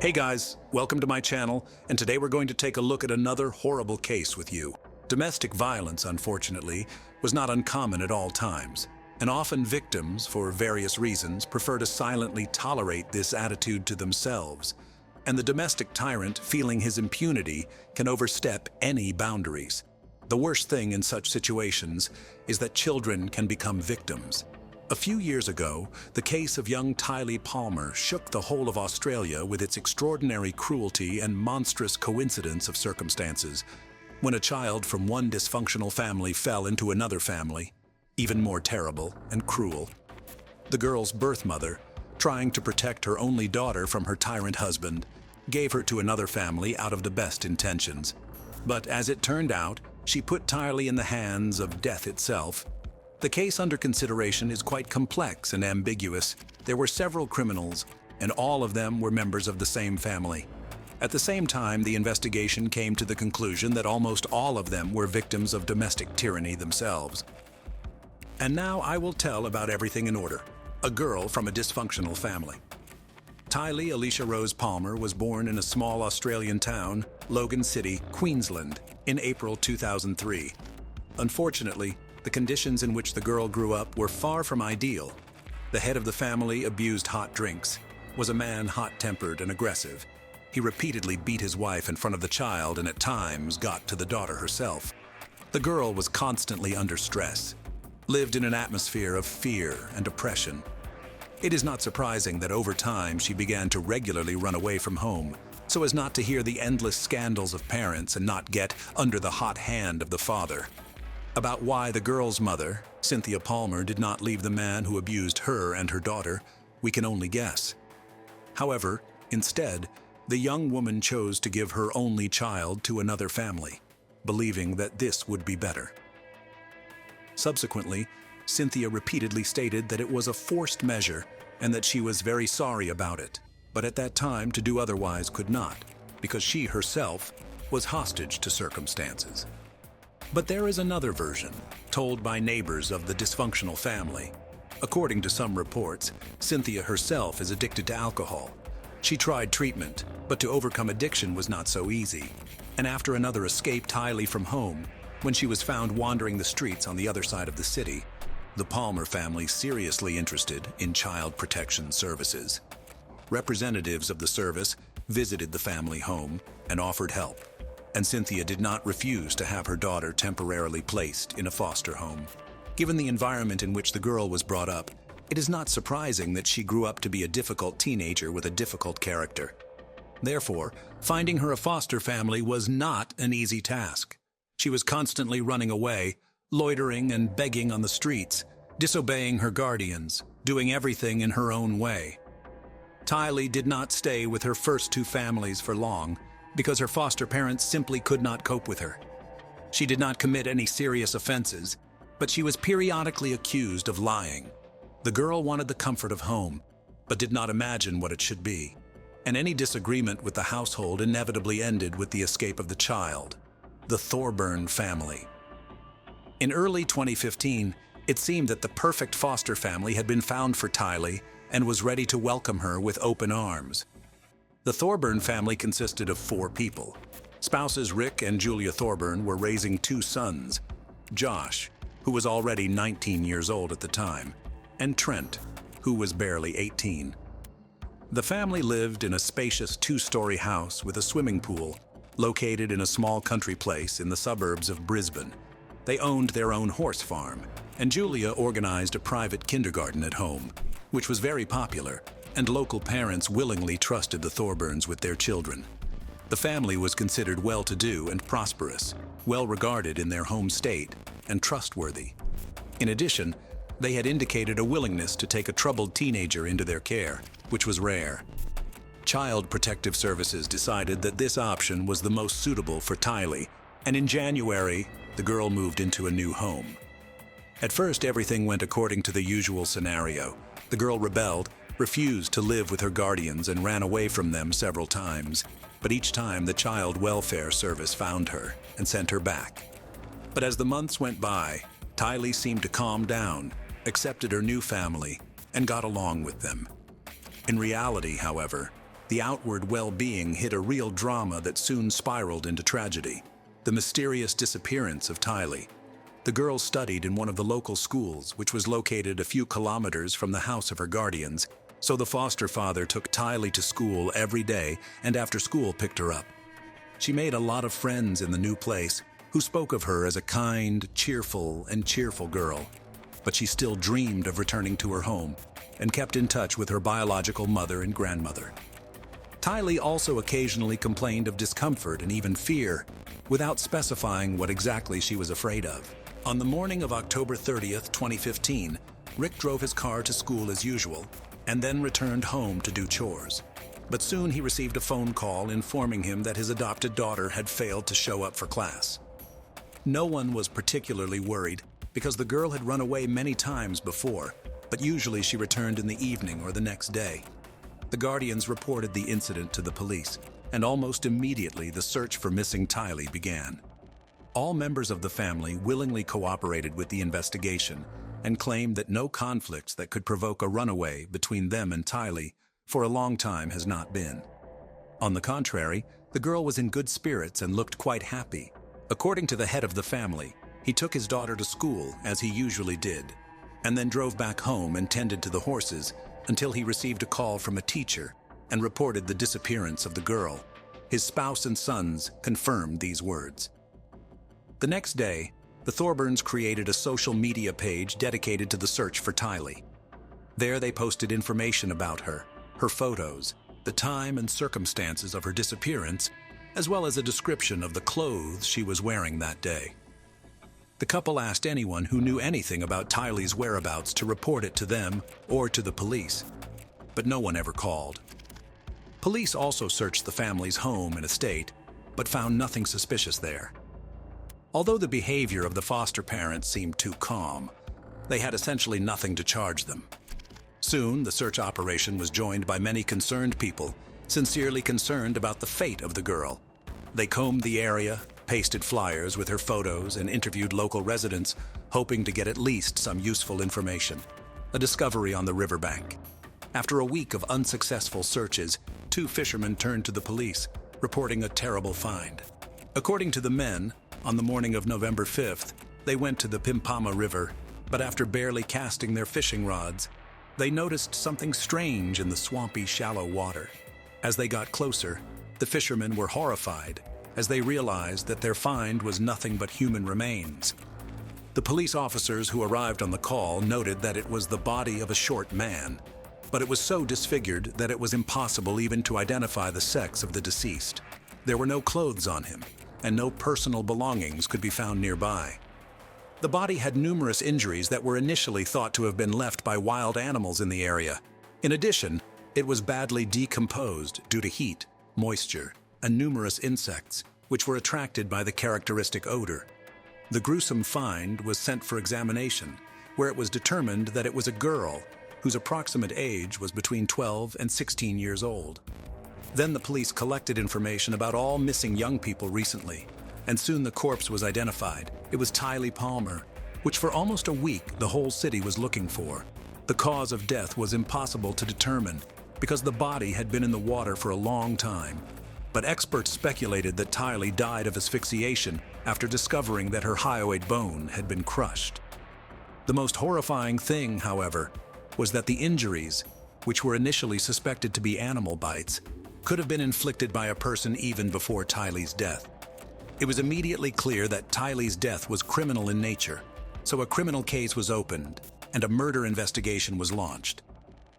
Hey guys, welcome to my channel, and today we're going to take a look at another horrible case with you. Domestic violence, unfortunately, was not uncommon at all times, and often victims, for various reasons, prefer to silently tolerate this attitude to themselves. And the domestic tyrant, feeling his impunity, can overstep any boundaries. The worst thing in such situations is that children can become victims. A few years ago, the case of young Tyly Palmer shook the whole of Australia with its extraordinary cruelty and monstrous coincidence of circumstances. When a child from one dysfunctional family fell into another family, even more terrible and cruel. The girl's birth mother, trying to protect her only daughter from her tyrant husband, gave her to another family out of the best intentions. But as it turned out, she put Tyly in the hands of death itself. The case under consideration is quite complex and ambiguous. There were several criminals, and all of them were members of the same family. At the same time, the investigation came to the conclusion that almost all of them were victims of domestic tyranny themselves. And now I will tell about everything in order. A girl from a dysfunctional family. Tyly Alicia Rose Palmer was born in a small Australian town, Logan City, Queensland, in April 2003. Unfortunately, the conditions in which the girl grew up were far from ideal. The head of the family abused hot drinks, was a man hot-tempered and aggressive. He repeatedly beat his wife in front of the child and at times got to the daughter herself. The girl was constantly under stress, lived in an atmosphere of fear and oppression. It is not surprising that over time she began to regularly run away from home, so as not to hear the endless scandals of parents and not get under the hot hand of the father. About why the girl's mother, Cynthia Palmer, did not leave the man who abused her and her daughter, we can only guess. However, instead, the young woman chose to give her only child to another family, believing that this would be better. Subsequently, Cynthia repeatedly stated that it was a forced measure and that she was very sorry about it, but at that time to do otherwise could not, because she herself was hostage to circumstances. But there is another version, told by neighbors of the dysfunctional family. According to some reports, Cynthia herself is addicted to alcohol. She tried treatment, but to overcome addiction was not so easy. And after another escape Tyly from home, when she was found wandering the streets on the other side of the city, the Palmer family seriously interested in child protection services. Representatives of the service visited the family home and offered help. And Cynthia did not refuse to have her daughter temporarily placed in a foster home. Given the environment in which the girl was brought up, it is not surprising that she grew up to be a difficult teenager with a difficult character. Therefore, finding her a foster family was not an easy task. She was constantly running away, loitering and begging on the streets, disobeying her guardians, doing everything in her own way. Tyly did not stay with her first two families for long, because her foster parents simply could not cope with her. She did not commit any serious offenses, but she was periodically accused of lying. The girl wanted the comfort of home, but did not imagine what it should be. And any disagreement with the household inevitably ended with the escape of the child, the Thorburn family. In early 2015, it seemed that the perfect foster family had been found for Tyly and was ready to welcome her with open arms. The Thorburn family consisted of 4 people. Spouses Rick and Julia Thorburn were raising 2 sons, Josh, who was already 19 years old at the time, and Trent, who was barely 18. The family lived in a spacious 2-story house with a swimming pool, located in a small country place in the suburbs of Brisbane. They owned their own horse farm, and Julia organized a private kindergarten at home, which was very popular, and local parents willingly trusted the Thorburns with their children. The family was considered well-to-do and prosperous, well-regarded in their home state, and trustworthy. In addition, they had indicated a willingness to take a troubled teenager into their care, which was rare. Child Protective Services decided that this option was the most suitable for Tyly, and in January, the girl moved into a new home. At first, everything went according to the usual scenario. The girl rebelled, refused to live with her guardians, and ran away from them several times. But each time the Child Welfare Service found her and sent her back. But as the months went by, Tyly seemed to calm down, accepted her new family, and got along with them. In reality, however, the outward well-being hid a real drama that soon spiraled into tragedy: the mysterious disappearance of Tyly. The girl studied in one of the local schools, which was located a few kilometers from the house of her guardians, so the foster father took Tyly to school every day and after school picked her up. She made a lot of friends in the new place, who spoke of her as a kind, cheerful girl. But she still dreamed of returning to her home and kept in touch with her biological mother and grandmother. Tyly also occasionally complained of discomfort and even fear, without specifying what exactly she was afraid of. On the morning of October 30th, 2015, Rick drove his car to school as usual and then returned home to do chores. But soon he received a phone call informing him that his adopted daughter had failed to show up for class. No one was particularly worried because the girl had run away many times before, but usually she returned in the evening or the next day. The guardians reported the incident to the police, and almost immediately the search for missing Tyly began. All members of the family willingly cooperated with the investigation and claimed that no conflicts that could provoke a runaway between them and Tyly for a long time has not been. On the contrary, the girl was in good spirits and looked quite happy. According to the head of the family, he took his daughter to school, as he usually did, and then drove back home and tended to the horses until he received a call from a teacher and reported the disappearance of the girl. His spouse and sons confirmed these words. The next day, the Thorburns created a social media page dedicated to the search for Tyly. There they posted information about her photos, the time and circumstances of her disappearance, as well as a description of the clothes she was wearing that day. The couple asked anyone who knew anything about Tyly's whereabouts to report it to them or to the police, but no one ever called. Police also searched the family's home and estate, but found nothing suspicious there. Although the behavior of the foster parents seemed too calm, they had essentially nothing to charge them. Soon, the search operation was joined by many concerned people, sincerely concerned about the fate of the girl. They combed the area, pasted flyers with her photos, and interviewed local residents, hoping to get at least some useful information. A discovery on the riverbank. After a week of unsuccessful searches, 2 fishermen turned to the police, reporting a terrible find. According to the men, on the morning of November 5th, they went to the Pimpama River, but after barely casting their fishing rods, they noticed something strange in the swampy, shallow water. As they got closer, the fishermen were horrified as they realized that their find was nothing but human remains. The police officers who arrived on the call noted that it was the body of a short man, but it was so disfigured that it was impossible even to identify the sex of the deceased. There were no clothes on him, and no personal belongings could be found nearby. The body had numerous injuries that were initially thought to have been left by wild animals in the area. In addition, it was badly decomposed due to heat, moisture, and numerous insects, which were attracted by the characteristic odor. The gruesome find was sent for examination, where it was determined that it was a girl whose approximate age was between 12 and 16 years old. Then the police collected information about all missing young people recently, and soon the corpse was identified. It was Tyly Palmer, which for almost a week the whole city was looking for. The cause of death was impossible to determine because the body had been in the water for a long time. But experts speculated that Tyly died of asphyxiation after discovering that her hyoid bone had been crushed. The most horrifying thing, however, was that the injuries, which were initially suspected to be animal bites, could have been inflicted by a person even before Tyly's death. It was immediately clear that Tyly's death was criminal in nature, so a criminal case was opened and a murder investigation was launched.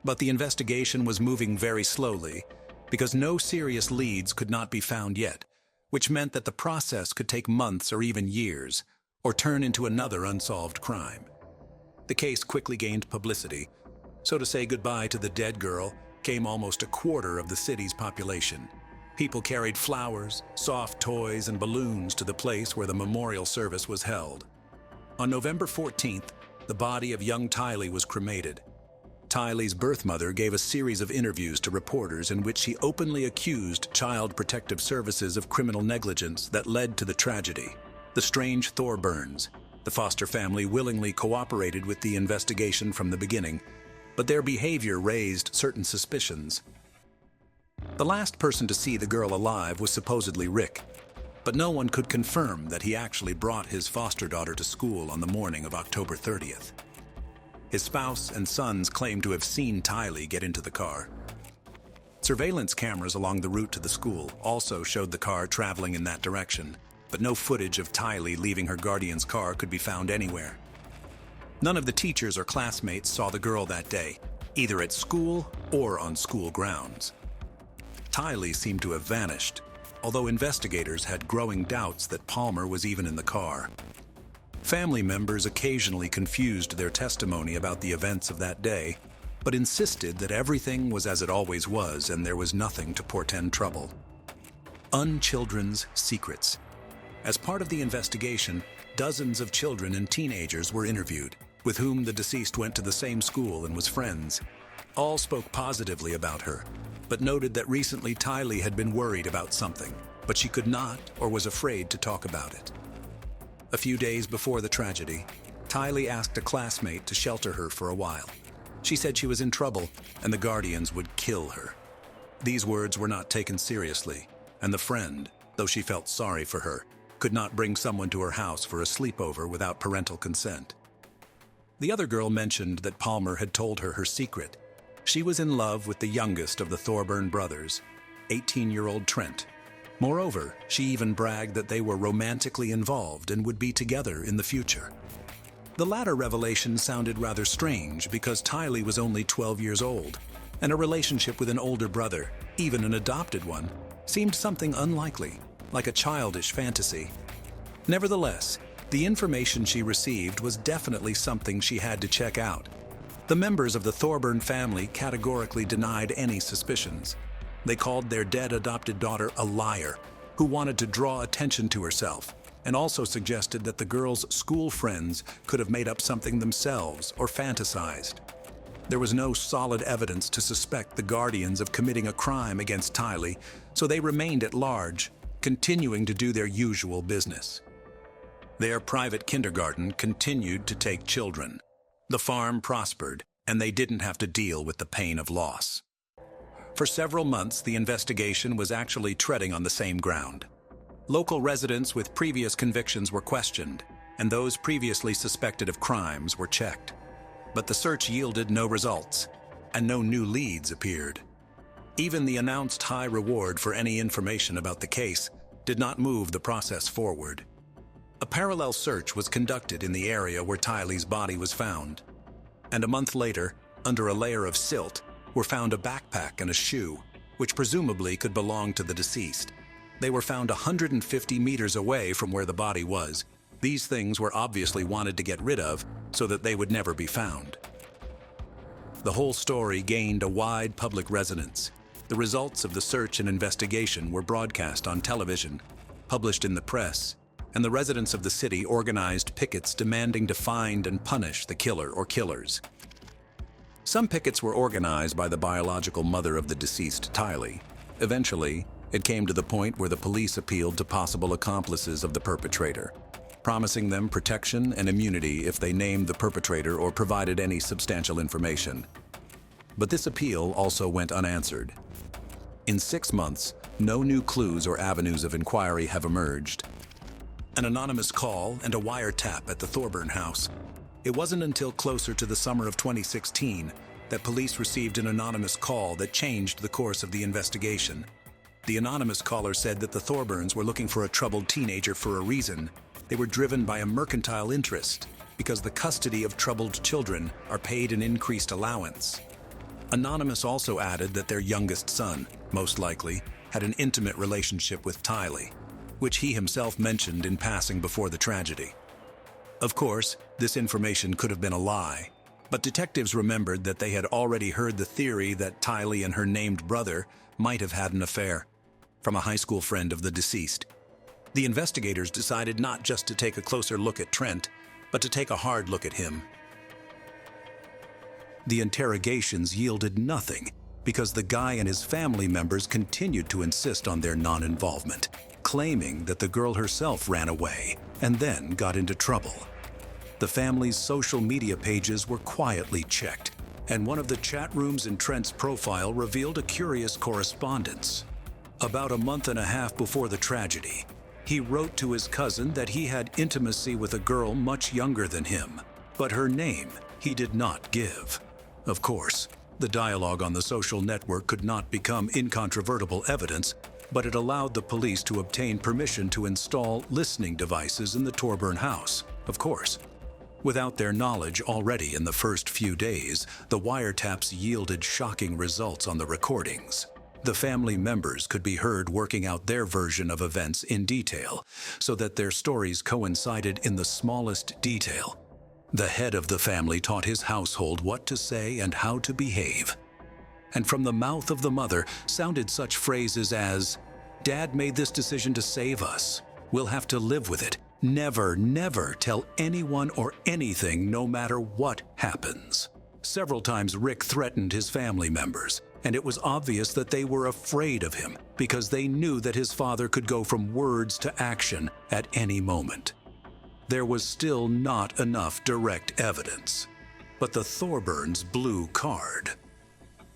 But the investigation was moving very slowly because no serious leads could not be found yet, which meant that the process could take months or even years, or turn into another unsolved crime. The case quickly gained publicity, so to say goodbye to the dead girl came almost a quarter of the city's population. People carried flowers, soft toys, and balloons to the place where the memorial service was held. On November 14th, the body of young Tyly was cremated. Tyly's birth mother gave a series of interviews to reporters in which she openly accused Child Protective Services of criminal negligence that led to the tragedy. The strange Thorburns, the foster family, willingly cooperated with the investigation from the beginning, but their behavior raised certain suspicions. The last person to see the girl alive was supposedly Rick, but no one could confirm that he actually brought his foster daughter to school on the morning of October 30th. His spouse and sons claimed to have seen Tyly get into the car. Surveillance cameras along the route to the school also showed the car traveling in that direction, but no footage of Tyly leaving her guardian's car could be found anywhere. None of the teachers or classmates saw the girl that day, either at school or on school grounds. Tyly seemed to have vanished, although investigators had growing doubts that Palmer was even in the car. Family members occasionally confused their testimony about the events of that day, but insisted that everything was as it always was and there was nothing to portend trouble. Unchildren's secrets. As part of the investigation, dozens of children and teenagers were interviewed, with whom the deceased went to the same school and was friends. All spoke positively about her, but noted that recently Tyly had been worried about something, but she could not or was afraid to talk about it. A few days before the tragedy, Tyly asked a classmate to shelter her for a while. She said she was in trouble and the guardians would kill her. These words were not taken seriously, and the friend, though she felt sorry for her, could not bring someone to her house for a sleepover without parental consent. The other girl mentioned that Palmer had told her her secret. She was in love with the youngest of the Thorburn brothers, 18-year-old Trent. Moreover, she even bragged that they were romantically involved and would be together in the future. The latter revelation sounded rather strange because Tyly was only 12 years old, and a relationship with an older brother, even an adopted one, seemed something unlikely, like a childish fantasy. Nevertheless, the information she received was definitely something she had to check out. The members of the Thorburn family categorically denied any suspicions. They called their dead adopted daughter a liar, who wanted to draw attention to herself, and also suggested that the girl's school friends could have made up something themselves or fantasized. There was no solid evidence to suspect the guardians of committing a crime against Tyly, so they remained at large, continuing to do their usual business. Their private kindergarten continued to take children. The farm prospered, and they didn't have to deal with the pain of loss. For several months, the investigation was actually treading on the same ground. Local residents with previous convictions were questioned, and those previously suspected of crimes were checked. But the search yielded no results, and no new leads appeared. Even the announced high reward for any information about the case did not move the process forward. A parallel search was conducted in the area where Tyly's body was found, and a month later, under a layer of silt, were found a backpack and a shoe, which presumably could belong to the deceased. They were found 150 meters away from where the body was. These things were obviously wanted to get rid of so that they would never be found. The whole story gained a wide public resonance. The results of the search and investigation were broadcast on television, published in the press, and the residents of the city organized pickets demanding to find and punish the killer or killers. Some pickets were organized by the biological mother of the deceased, Tyly. Eventually, it came to the point where the police appealed to possible accomplices of the perpetrator, promising them protection and immunity if they named the perpetrator or provided any substantial information. But this appeal also went unanswered. In 6 months, no new clues or avenues of inquiry have emerged. An anonymous call and a wiretap at the Thorburn house. It wasn't until closer to the summer of 2016 that police received an anonymous call that changed the course of the investigation. The anonymous caller said that the Thorburns were looking for a troubled teenager for a reason. They were driven by a mercantile interest, because the custody of troubled children are paid an increased allowance. Anonymous also added that their youngest son, most likely, had an intimate relationship with Tyly, which he himself mentioned in passing before the tragedy. Of course, this information could have been a lie, but detectives remembered that they had already heard the theory that Tyly and her named brother might have had an affair, from a high school friend of the deceased. The investigators decided not just to take a closer look at Trent, but to take a hard look at him. The interrogations yielded nothing, because the guy and his family members continued to insist on their non-involvement, claiming that the girl herself ran away and then got into trouble. The family's social media pages were quietly checked, and one of the chat rooms in Trent's profile revealed a curious correspondence. About a month and a half before the tragedy, he wrote to his cousin that he had intimacy with a girl much younger than him, but her name he did not give. Of course, the dialogue on the social network could not become incontrovertible evidence, but it allowed the police to obtain permission to install listening devices in the Thorburn house, of course. Without their knowledge already in the first few days, the wiretaps yielded shocking results on the recordings. The family members could be heard working out their version of events in detail, so that their stories coincided in the smallest detail. The head of the family taught his household what to say and how to behave. And from the mouth of the mother sounded such phrases as, "Dad made this decision to save us. We'll have to live with it. Never, never tell anyone or anything, no matter what happens." Several times Rick threatened his family members, and it was obvious that they were afraid of him because they knew that his father could go from words to action at any moment. There was still not enough direct evidence, but the Thorburns' blue card,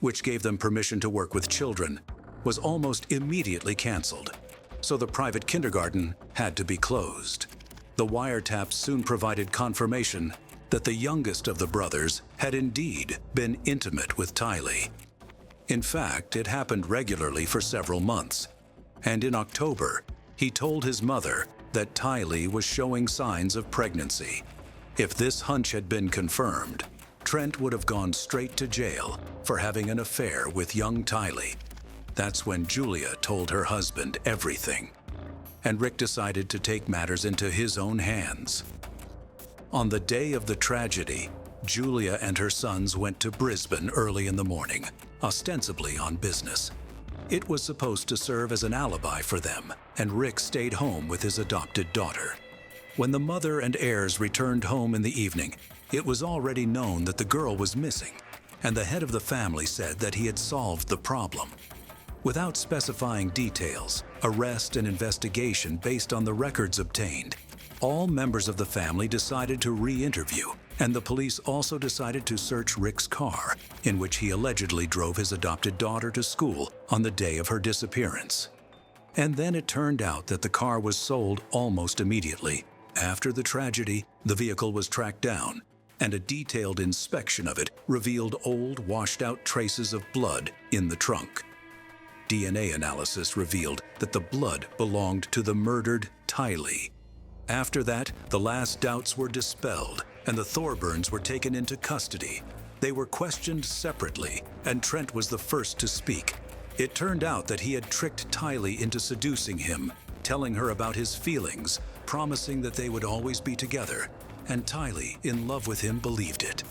which gave them permission to work with children, was almost immediately canceled, so the private kindergarten had to be closed. The wiretaps soon provided confirmation that the youngest of the brothers had indeed been intimate with Tyly. In fact, it happened regularly for several months, and in October, he told his mother that Tyly was showing signs of pregnancy. If this hunch had been confirmed, Trent would have gone straight to jail for having an affair with young Tyly. That's when Julia told her husband everything, and Rick decided to take matters into his own hands. On the day of the tragedy, Julia and her sons went to Brisbane early in the morning, ostensibly on business. It was supposed to serve as an alibi for them, and Rick stayed home with his adopted daughter. When the mother and heirs returned home in the evening, it was already known that the girl was missing, and the head of the family said that he had solved the problem. Without specifying details, arrest and investigation based on the records obtained, all members of the family decided to re-interview, and the police also decided to search Rick's car, in which he allegedly drove his adopted daughter to school on the day of her disappearance. And then it turned out that the car was sold almost immediately. After the tragedy, the vehicle was tracked down, and a detailed inspection of it revealed old, washed-out traces of blood in the trunk. DNA analysis revealed that the blood belonged to the murdered Tyly. After that, the last doubts were dispelled, and the Thorburns were taken into custody. They were questioned separately, and Trent was the first to speak. It turned out that he had tricked Tyly into seducing him, telling her about his feelings, promising that they would always be together, and Tyly, in love with him, believed it,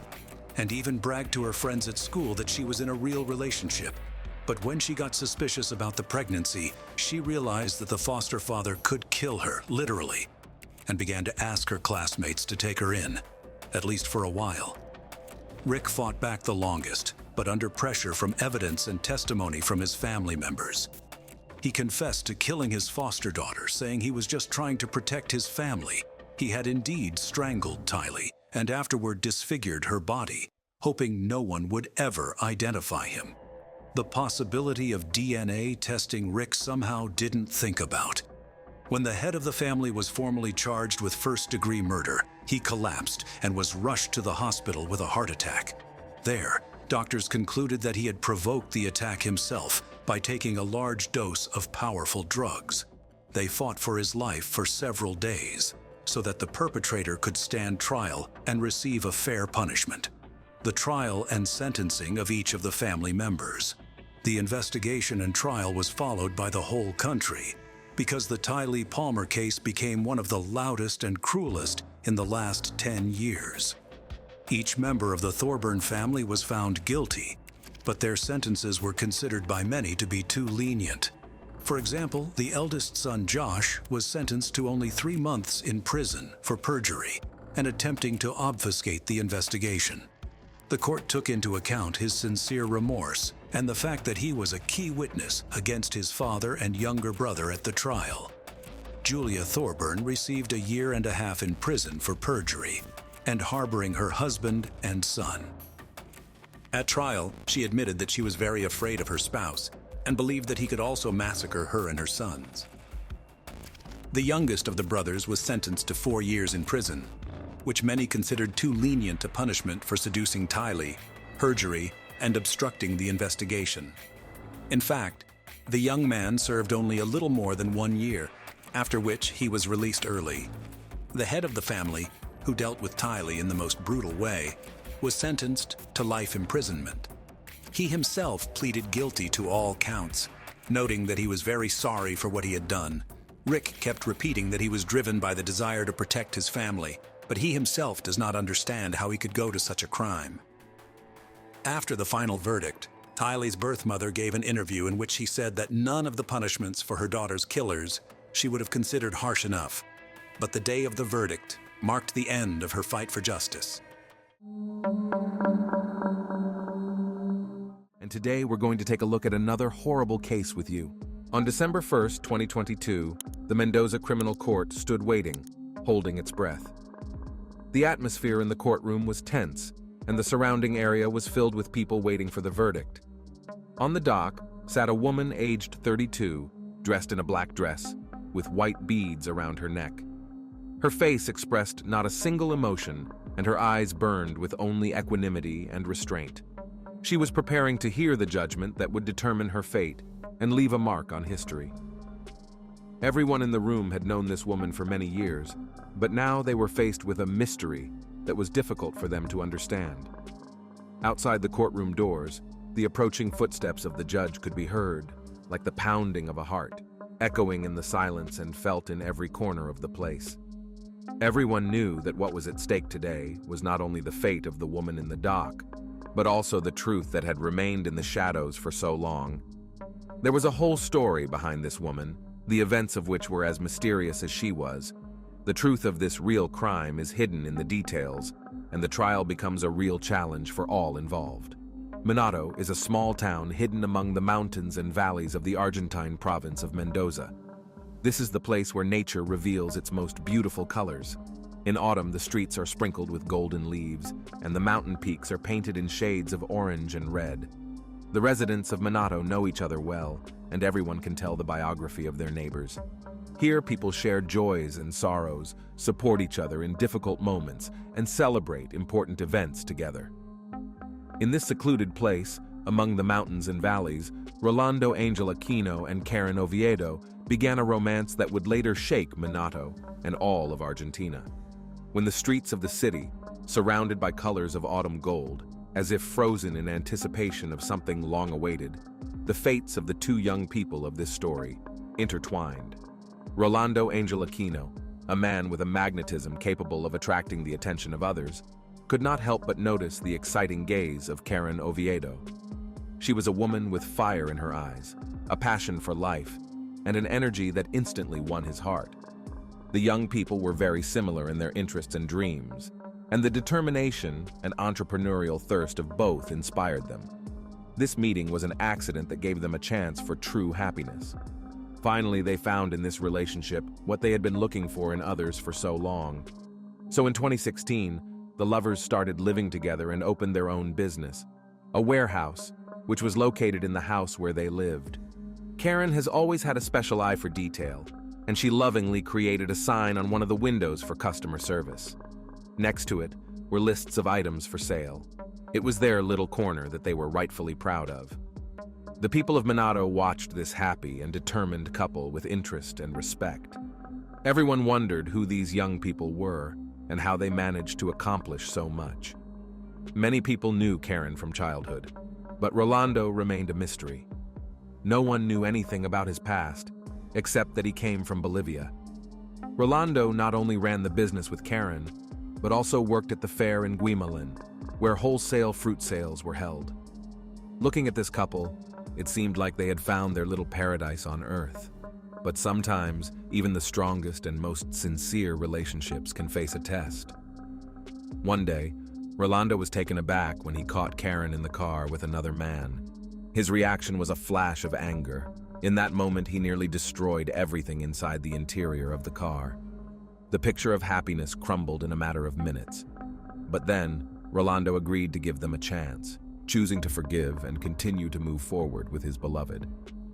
and even bragged to her friends at school that she was in a real relationship. But when she got suspicious about the pregnancy, she realized that the foster father could kill her, literally, and began to ask her classmates to take her in, at least for a while. Rick fought back the longest, but under pressure from evidence and testimony from his family members. He confessed to killing his foster daughter, saying he was just trying to protect his family. He had indeed strangled Tyly and afterward disfigured her body, hoping no one would ever identify him. The possibility of DNA testing Rick somehow didn't think about. When the head of the family was formally charged with first-degree murder, he collapsed and was rushed to the hospital with a heart attack. There, doctors concluded that he had provoked the attack himself by taking a large dose of powerful drugs. They fought for his life for several days, so that the perpetrator could stand trial and receive a fair punishment. The trial and sentencing of each of the family members. The investigation and trial was followed by the whole country, because the Tyly Palmer case became one of the loudest and cruelest in the last 10 years. Each member of the Thorburn family was found guilty, but their sentences were considered by many to be too lenient. For example, the eldest son, Josh, was sentenced to only 3 months in prison for perjury and attempting to obfuscate the investigation. The court took into account his sincere remorse and the fact that he was a key witness against his father and younger brother at the trial. Julia Thorburn received a 1.5 years in prison for perjury and harboring her husband and son. At trial, she admitted that she was very afraid of her spouse and believed that he could also massacre her and her sons. The youngest of the brothers was sentenced to 4 years in prison, which many considered too lenient a punishment for seducing Tyly, perjury, and obstructing the investigation. In fact, the young man served only a little more than 1 year, after which he was released early. The head of the family, who dealt with Tyly in the most brutal way, was sentenced to life imprisonment. He himself pleaded guilty to all counts, noting that he was very sorry for what he had done. Rick kept repeating that he was driven by the desire to protect his family, but he himself does not understand how he could go to such a crime. After the final verdict, Tyly's birth mother gave an interview in which she said that none of the punishments for her daughter's killers she would have considered harsh enough, but the day of the verdict marked the end of her fight for justice. And today we're going to take a look at another horrible case with you. On December 1st, 2022, the Mendoza Criminal Court stood waiting, holding its breath. The atmosphere in the courtroom was tense, and the surrounding area was filled with people waiting for the verdict. On the dock sat a woman aged 32, dressed in a black dress, with white beads around her neck. Her face expressed not a single emotion, and her eyes burned with only equanimity and restraint. She was preparing to hear the judgment that would determine her fate and leave a mark on history. Everyone in the room had known this woman for many years, but now they were faced with a mystery that was difficult for them to understand. Outside the courtroom doors, the approaching footsteps of the judge could be heard, like the pounding of a heart, echoing in the silence and felt in every corner of the place. Everyone knew that what was at stake today was not only the fate of the woman in the dock, but also the truth that had remained in the shadows for so long. There was a whole story behind this woman, the events of which were as mysterious as she was. The truth of this real crime is hidden in the details, and the trial becomes a real challenge for all involved. Marital is a small town hidden among the mountains and valleys of the Argentine province of Mendoza. This is the place where nature reveals its most beautiful colors. In autumn, the streets are sprinkled with golden leaves, and the mountain peaks are painted in shades of orange and red. The residents of Marital know each other well, and everyone can tell the biography of their neighbors. Here, people share joys and sorrows, support each other in difficult moments, and celebrate important events together. In this secluded place, among the mountains and valleys, Rolando and Karen Oviedo began a romance that would later shake Marital and all of Argentina. When the streets of the city, surrounded by colors of autumn gold, as if frozen in anticipation of something long awaited, the fates of the two young people of this story intertwined. Rolando, a man with a magnetism capable of attracting the attention of others, could not help but notice the exciting gaze of Karen Oviedo. She was a woman with fire in her eyes, a passion for life, and an energy that instantly won his heart. The young people were very similar in their interests and dreams, and the determination and entrepreneurial thirst of both inspired them. This meeting was an accident that gave them a chance for true happiness. Finally, they found in this relationship what they had been looking for in others for so long. So in 2016, the lovers started living together and opened their own business, a warehouse, which was located in the house where they lived. Karen has always had a special eye for detail, and she lovingly created a sign on one of the windows for customer service. Next to it were lists of items for sale. It was their little corner that they were rightfully proud of. The people of Marital watched this happy and determined couple with interest and respect. Everyone wondered who these young people were and how they managed to accomplish so much. Many people knew Karen from childhood, but Rolando remained a mystery. No one knew anything about his past, except that he came from Bolivia. Rolando not only ran the business with Karen, but also worked at the fair in Guimalin, where wholesale fruit sales were held. Looking at this couple, it seemed like they had found their little paradise on earth. But sometimes, even the strongest and most sincere relationships can face a test. One day, Rolando was taken aback when he caught Karen in the car with another man. His reaction was a flash of anger. In that moment, he nearly destroyed everything inside the interior of the car. The picture of happiness crumbled in a matter of minutes. But then, Rolando agreed to give them a chance. choosing to forgive and continue to move forward with his beloved.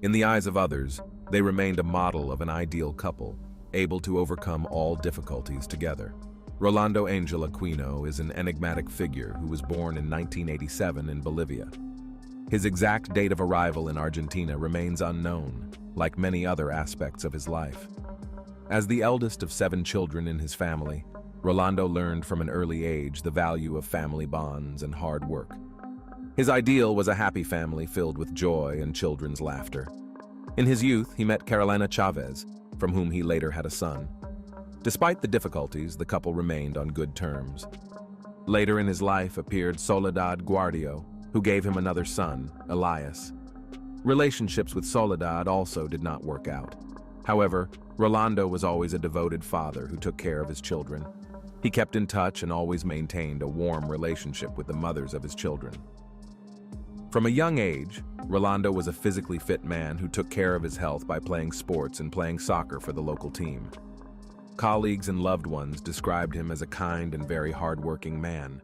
In the eyes of others, they remained a model of an ideal couple, able to overcome all difficulties together. Rolando Angel Aquino is an enigmatic figure who was born in 1987 in Bolivia. His exact date of arrival in Argentina remains unknown, like many other aspects of his life. As the eldest of 7 children in his family, Rolando learned from an early age the value of family bonds and hard work. His ideal was a happy family filled with joy and children's laughter. In his youth, he met Carolina Chavez, from whom he later had a son. Despite the difficulties, the couple remained on good terms. Later in his life appeared Soledad Guardio, who gave him another son, Elias. Relationships with Soledad also did not work out. However, Rolando was always a devoted father who took care of his children. He kept in touch and always maintained a warm relationship with the mothers of his children. From a young age, Rolando was a physically fit man who took care of his health by playing sports and playing soccer for the local team. Colleagues and loved ones described him as a kind and very hardworking man.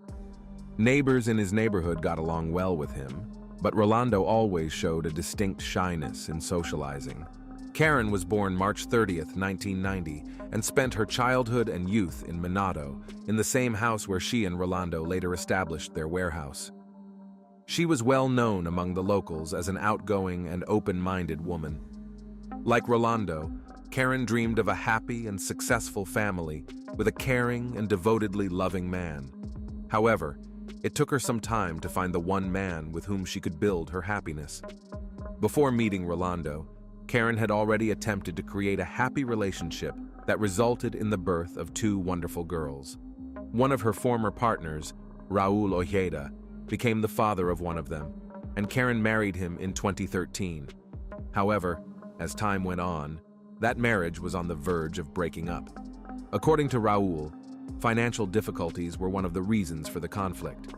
Neighbors in his neighborhood got along well with him, but Rolando always showed a distinct shyness in socializing. Karen was born March 30th, 1990, and spent her childhood and youth in Minato, in the same house where she and Rolando later established their warehouse. She was well known among the locals as an outgoing and open-minded woman. Like Rolando, Karen dreamed of a happy and successful family with a caring and devotedly loving man. However, it took her some time to find the one man with whom she could build her happiness. Before meeting Rolando, Karen had already attempted to create a happy relationship that resulted in the birth of 2 wonderful girls. One of her former partners, Raul Ojeda, became the father of one of them, and Karen married him in 2013. However, as time went on, that marriage was on the verge of breaking up. According to Raul, financial difficulties were one of the reasons for the conflict.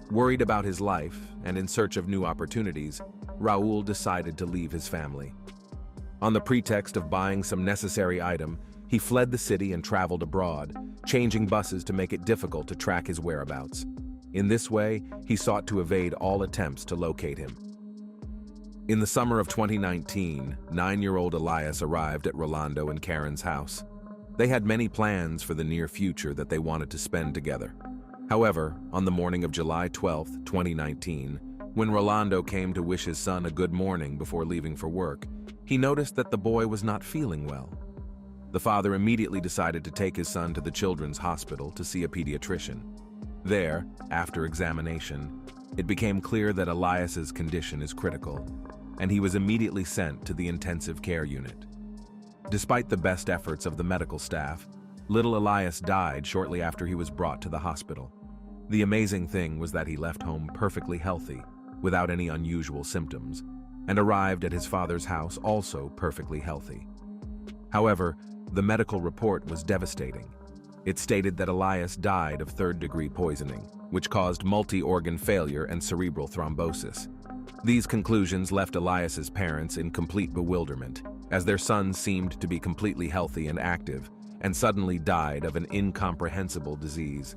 Worried about his life and in search of new opportunities, Raul decided to leave his family. On the pretext of buying some necessary item, he fled the city and traveled abroad, changing buses to make it difficult to track his whereabouts. In this way, he sought to evade all attempts to locate him. In the summer of 2019, 9-year-old Elias arrived at Rolando and Karen's house. They had many plans for the near future that they wanted to spend together. However, on the morning of July 12, 2019, when Rolando came to wish his son a good morning before leaving for work, he noticed that the boy was not feeling well. The father immediately decided to take his son to the children's hospital to see a pediatrician. There, after examination, it became clear that Elias's condition is critical, and he was immediately sent to the intensive care unit. Despite the best efforts of the medical staff, little Elias died shortly after he was brought to the hospital. The amazing thing was that he left home perfectly healthy, without any unusual symptoms, and arrived at his father's house also perfectly healthy. However, the medical report was devastating. It stated that Elias died of 3rd-degree poisoning, which caused multi-organ failure and cerebral thrombosis. These conclusions left Elias's parents in complete bewilderment, as their son seemed to be completely healthy and active, and suddenly died of an incomprehensible disease.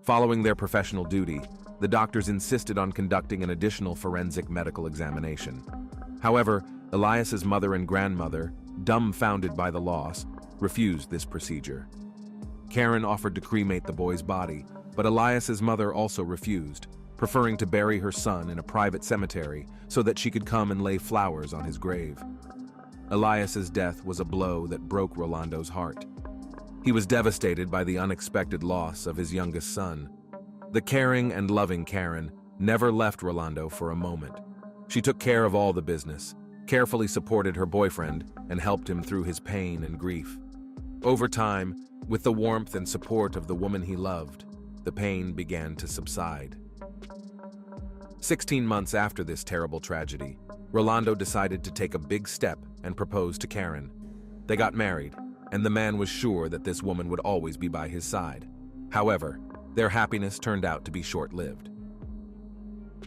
Following their professional duty, the doctors insisted on conducting an additional forensic medical examination. However, Elias's mother and grandmother, dumbfounded by the loss, refused this procedure. Karen offered to cremate the boy's body, but Elias's mother also refused, preferring to bury her son in a private cemetery so that she could come and lay flowers on his grave. Elias's death was a blow that broke Rolando's heart. He was devastated by the unexpected loss of his youngest son. The caring and loving Karen never left Rolando for a moment. She took care of all the business, carefully supported her boyfriend, and helped him through his pain and grief. Over time, with the warmth and support of the woman he loved, the pain began to subside. 16 months after this terrible tragedy, Rolando decided to take a big step and propose to Karen. They got married, and the man was sure that this woman would always be by his side. However, their happiness turned out to be short-lived.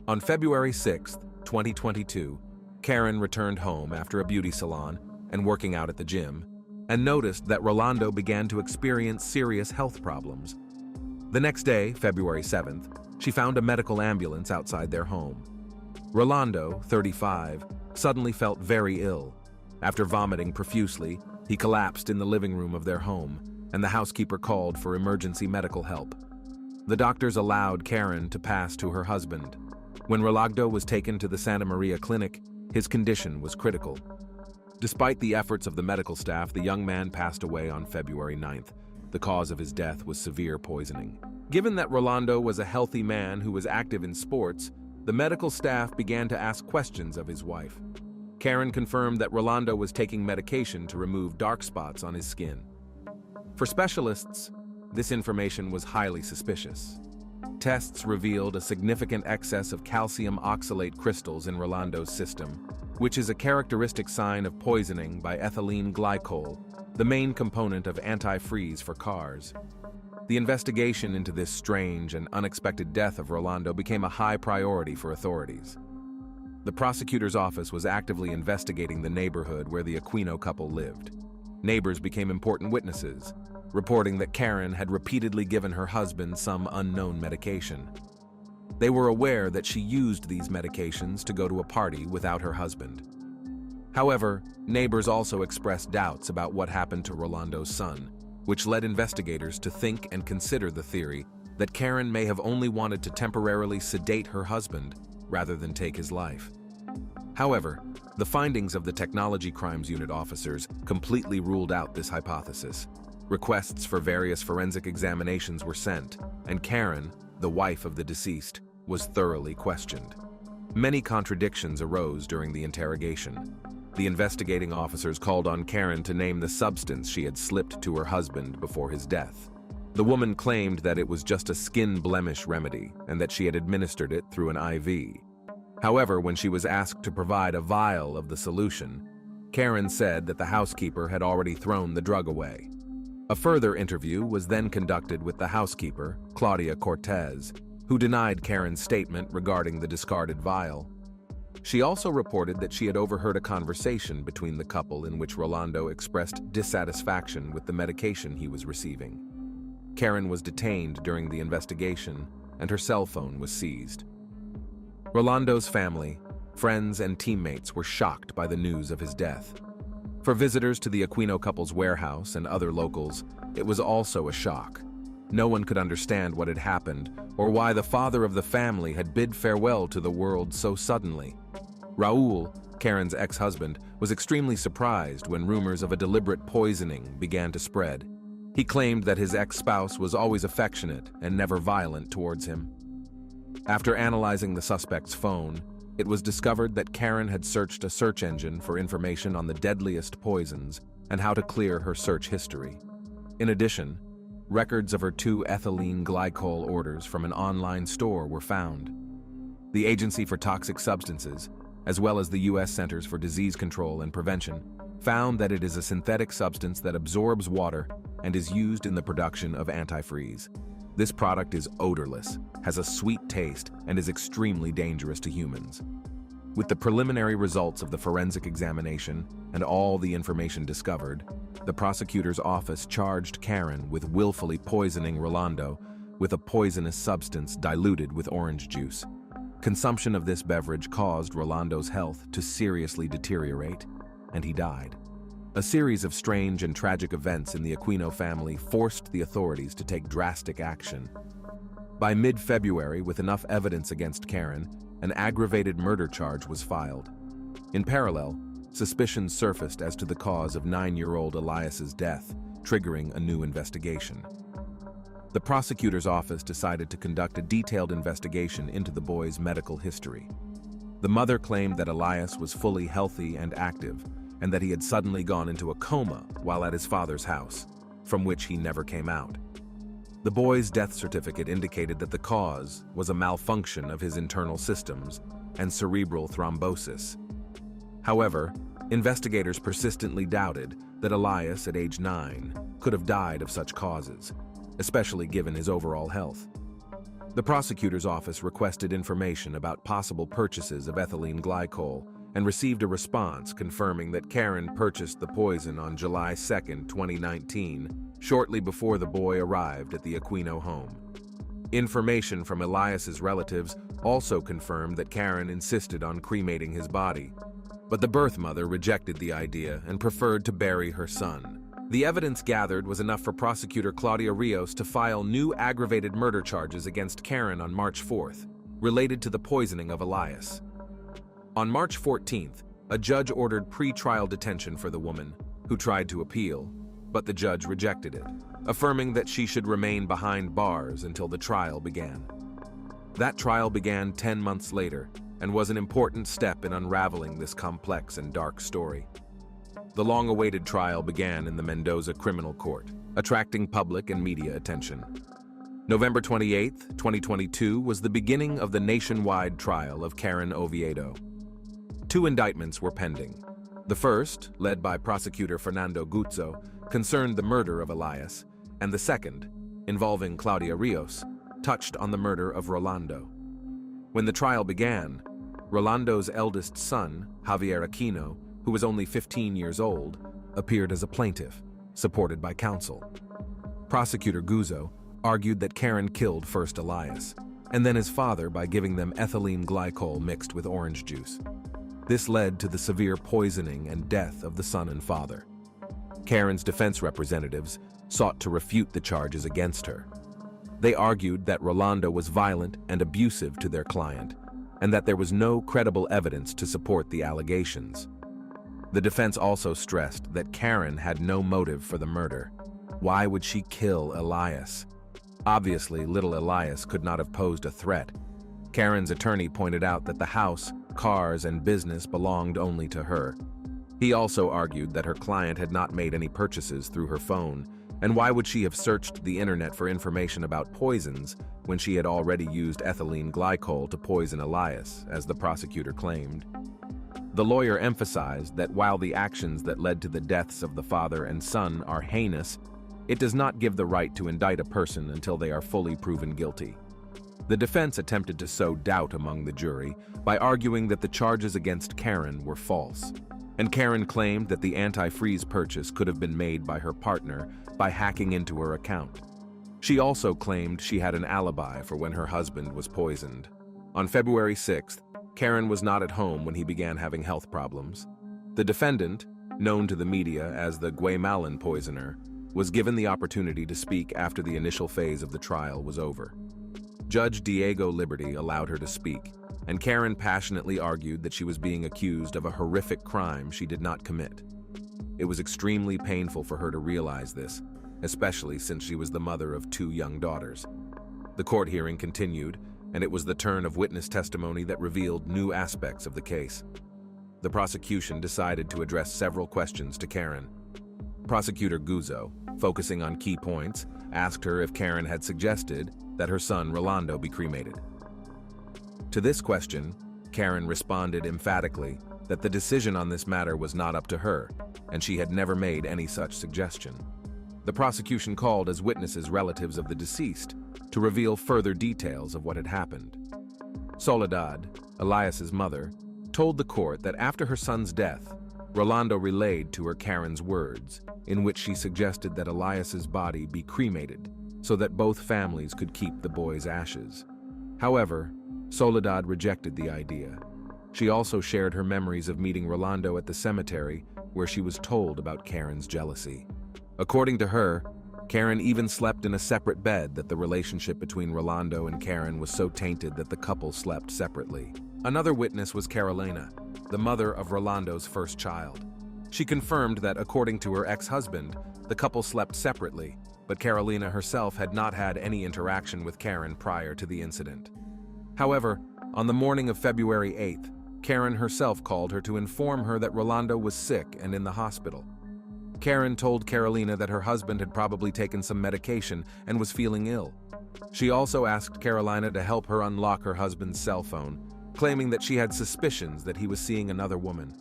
On February 6, 2022, Karen returned home after a beauty salon and working out at the gym, and noticed that Rolando began to experience serious health problems. The next day, February 7th, she found a medical ambulance outside their home. Rolando, 35, suddenly felt very ill. After vomiting profusely, he collapsed in the living room of their home, and the housekeeper called for emergency medical help. The doctors allowed Karen to pass to her husband. When Rolando was taken to the Santa Maria clinic, his condition was critical. Despite the efforts of the medical staff, the young man passed away on February 9th. The cause of his death was severe poisoning. Given that Rolando was a healthy man who was active in sports, the medical staff began to ask questions of his wife. Karen confirmed that Rolando was taking medication to remove dark spots on his skin. For specialists, this information was highly suspicious. Tests revealed a significant excess of calcium oxalate crystals in Rolando's system, which is a characteristic sign of poisoning by ethylene glycol, the main component of antifreeze for cars. The investigation into this strange and unexpected death of Rolando became a high priority for authorities. The prosecutor's office was actively investigating the neighborhood where the Aquino couple lived. Neighbors became important witnesses, reporting that Karen had repeatedly given her husband some unknown medication. They were aware that she used these medications to go to a party without her husband. However, neighbors also expressed doubts about what happened to Rolando's son, which led investigators to think and consider the theory that Karen may have only wanted to temporarily sedate her husband rather than take his life. However, the findings of the Technology Crimes Unit officers completely ruled out this hypothesis. Requests for various forensic examinations were sent, and Karen, the wife of the deceased, was thoroughly questioned. Many contradictions arose during the interrogation. The investigating officers called on Karen to name the substance she had slipped to her husband before his death. The woman claimed that it was just a skin blemish remedy and that she had administered it through an IV. However, when she was asked to provide a vial of the solution, Karen said that the housekeeper had already thrown the drug away. A further interview was then conducted with the housekeeper, Claudia Cortez, who denied Karen's statement regarding the discarded vial. She also reported that she had overheard a conversation between the couple in which Rolando expressed dissatisfaction with the medication he was receiving. Karen was detained during the investigation, and her cell phone was seized. Rolando's family, friends, and teammates were shocked by the news of his death. For visitors to the Aquino couple's warehouse and other locals, it was also a shock. No one could understand what had happened or why the father of the family had bid farewell to the world so suddenly. Raul, Karen's ex-husband, was extremely surprised when rumors of a deliberate poisoning began to spread. He claimed that his ex-spouse was always affectionate and never violent towards him. After analyzing the suspect's phone, it was discovered that Karen had searched a search engine for information on the deadliest poisons and how to clear her search history. In addition, records of her 2 ethylene glycol orders from an online store were found. The Agency for Toxic Substances, as well as the U.S. Centers for Disease Control and Prevention, found that it is a synthetic substance that absorbs water and is used in the production of antifreeze. This product is odorless, has a sweet taste, and is extremely dangerous to humans. With the preliminary results of the forensic examination and all the information discovered, the prosecutor's office charged Karen with willfully poisoning Rolando with a poisonous substance diluted with orange juice. Consumption of this beverage caused Rolando's health to seriously deteriorate, and he died. A series of strange and tragic events in the Aquino family forced the authorities to take drastic action. By mid-February, with enough evidence against Karen, an aggravated murder charge was filed. In parallel, suspicions surfaced as to the cause of 9-year-old Elias's death, triggering a new investigation. The prosecutor's office decided to conduct a detailed investigation into the boy's medical history. The mother claimed that Elias was fully healthy and active, and that he had suddenly gone into a coma while at his father's house, from which he never came out. The boy's death certificate indicated that the cause was a malfunction of his internal systems and cerebral thrombosis. However, investigators persistently doubted that Elias, at age 9, could have died of such causes, especially given his overall health. The prosecutor's office requested information about possible purchases of ethylene glycol and received a response confirming that Karen purchased the poison on July 2, 2019, shortly before the boy arrived at the Aquino home. Information from Elias's relatives also confirmed that Karen insisted on cremating his body, but the birth mother rejected the idea and preferred to bury her son. The evidence gathered was enough for prosecutor Claudia Rios to file new aggravated murder charges against Karen on March 4th, related to the poisoning of Elias. On March 14th, a judge ordered pre-trial detention for the woman, who tried to appeal, but the judge rejected it, affirming that she should remain behind bars until the trial began. That trial began 10 months later and was an important step in unraveling this complex and dark story. The long-awaited trial began in the Mendoza Criminal Court, attracting public and media attention. November 28, 2022 was the beginning of the nationwide trial of Karen Oviedo. 2 indictments were pending. The first, led by prosecutor Fernando Guzzo, concerned the murder of Elias, and the second, involving Claudia Rios, touched on the murder of Rolando. When the trial began, Rolando's eldest son, Javier Aquino, who was only 15 years old, appeared as a plaintiff, supported by counsel. Prosecutor Guzzo argued that Karen killed first Elias, and then his father by giving them ethylene glycol mixed with orange juice. This led to the severe poisoning and death of the son and father. Karen's defense representatives sought to refute the charges against her. They argued that Rolando was violent and abusive to their client, and that there was no credible evidence to support the allegations. The defense also stressed that Karen had no motive for the murder. Why would she kill Elias? Obviously, little Elias could not have posed a threat. Karen's attorney pointed out that the house, cars, and business belonged only to her. He also argued that her client had not made any purchases through her phone, and why would she have searched the internet for information about poisons when she had already used ethylene glycol to poison Elias, as the prosecutor claimed. The lawyer emphasized that while the actions that led to the deaths of the father and son are heinous, it does not give the right to indict a person until they are fully proven guilty. The defense attempted to sow doubt among the jury by arguing that the charges against Karen were false, and Karen claimed that the antifreeze purchase could have been made by her partner by hacking into her account. She also claimed she had an alibi for when her husband was poisoned. On February 6th, Karen was not at home when he began having health problems. The defendant, known to the media as the Guaymalan poisoner, was given the opportunity to speak after the initial phase of the trial was over. Judge Diego Liberty allowed her to speak, and Karen passionately argued that she was being accused of a horrific crime she did not commit. It was extremely painful for her to realize this, especially since she was the mother of 2 young daughters. The court hearing continued, and it was the turn of witness testimony that revealed new aspects of the case. The prosecution decided to address several questions to Karen. Prosecutor Guzzo, focusing on key points, asked her if Karen had suggested that her son Rolando be cremated. To this question, Karen responded emphatically that the decision on this matter was not up to her, and she had never made any such suggestion. The prosecution called as witnesses relatives of the deceased to reveal further details of what had happened. Soledad, Elias's mother, told the court that after her son's death, Rolando relayed to her Karen's words, in which she suggested that Elias's body be cremated so that both families could keep the boy's ashes. However, Soledad rejected the idea. She also shared her memories of meeting Rolando at the cemetery, where she was told about Karen's jealousy. According to her, Karen even slept in a separate bed, that the relationship between Rolando and Karen was so tainted that the couple slept separately. Another witness was Carolina, the mother of Rolando's first child. She confirmed that, according to her ex-husband, the couple slept separately, but Carolina herself had not had any interaction with Karen prior to the incident. However, on the morning of February 8th, Karen herself called her to inform her that Rolando was sick and in the hospital. Karen told Carolina that her husband had probably taken some medication and was feeling ill. She also asked Carolina to help her unlock her husband's cell phone, claiming that she had suspicions that he was seeing another woman.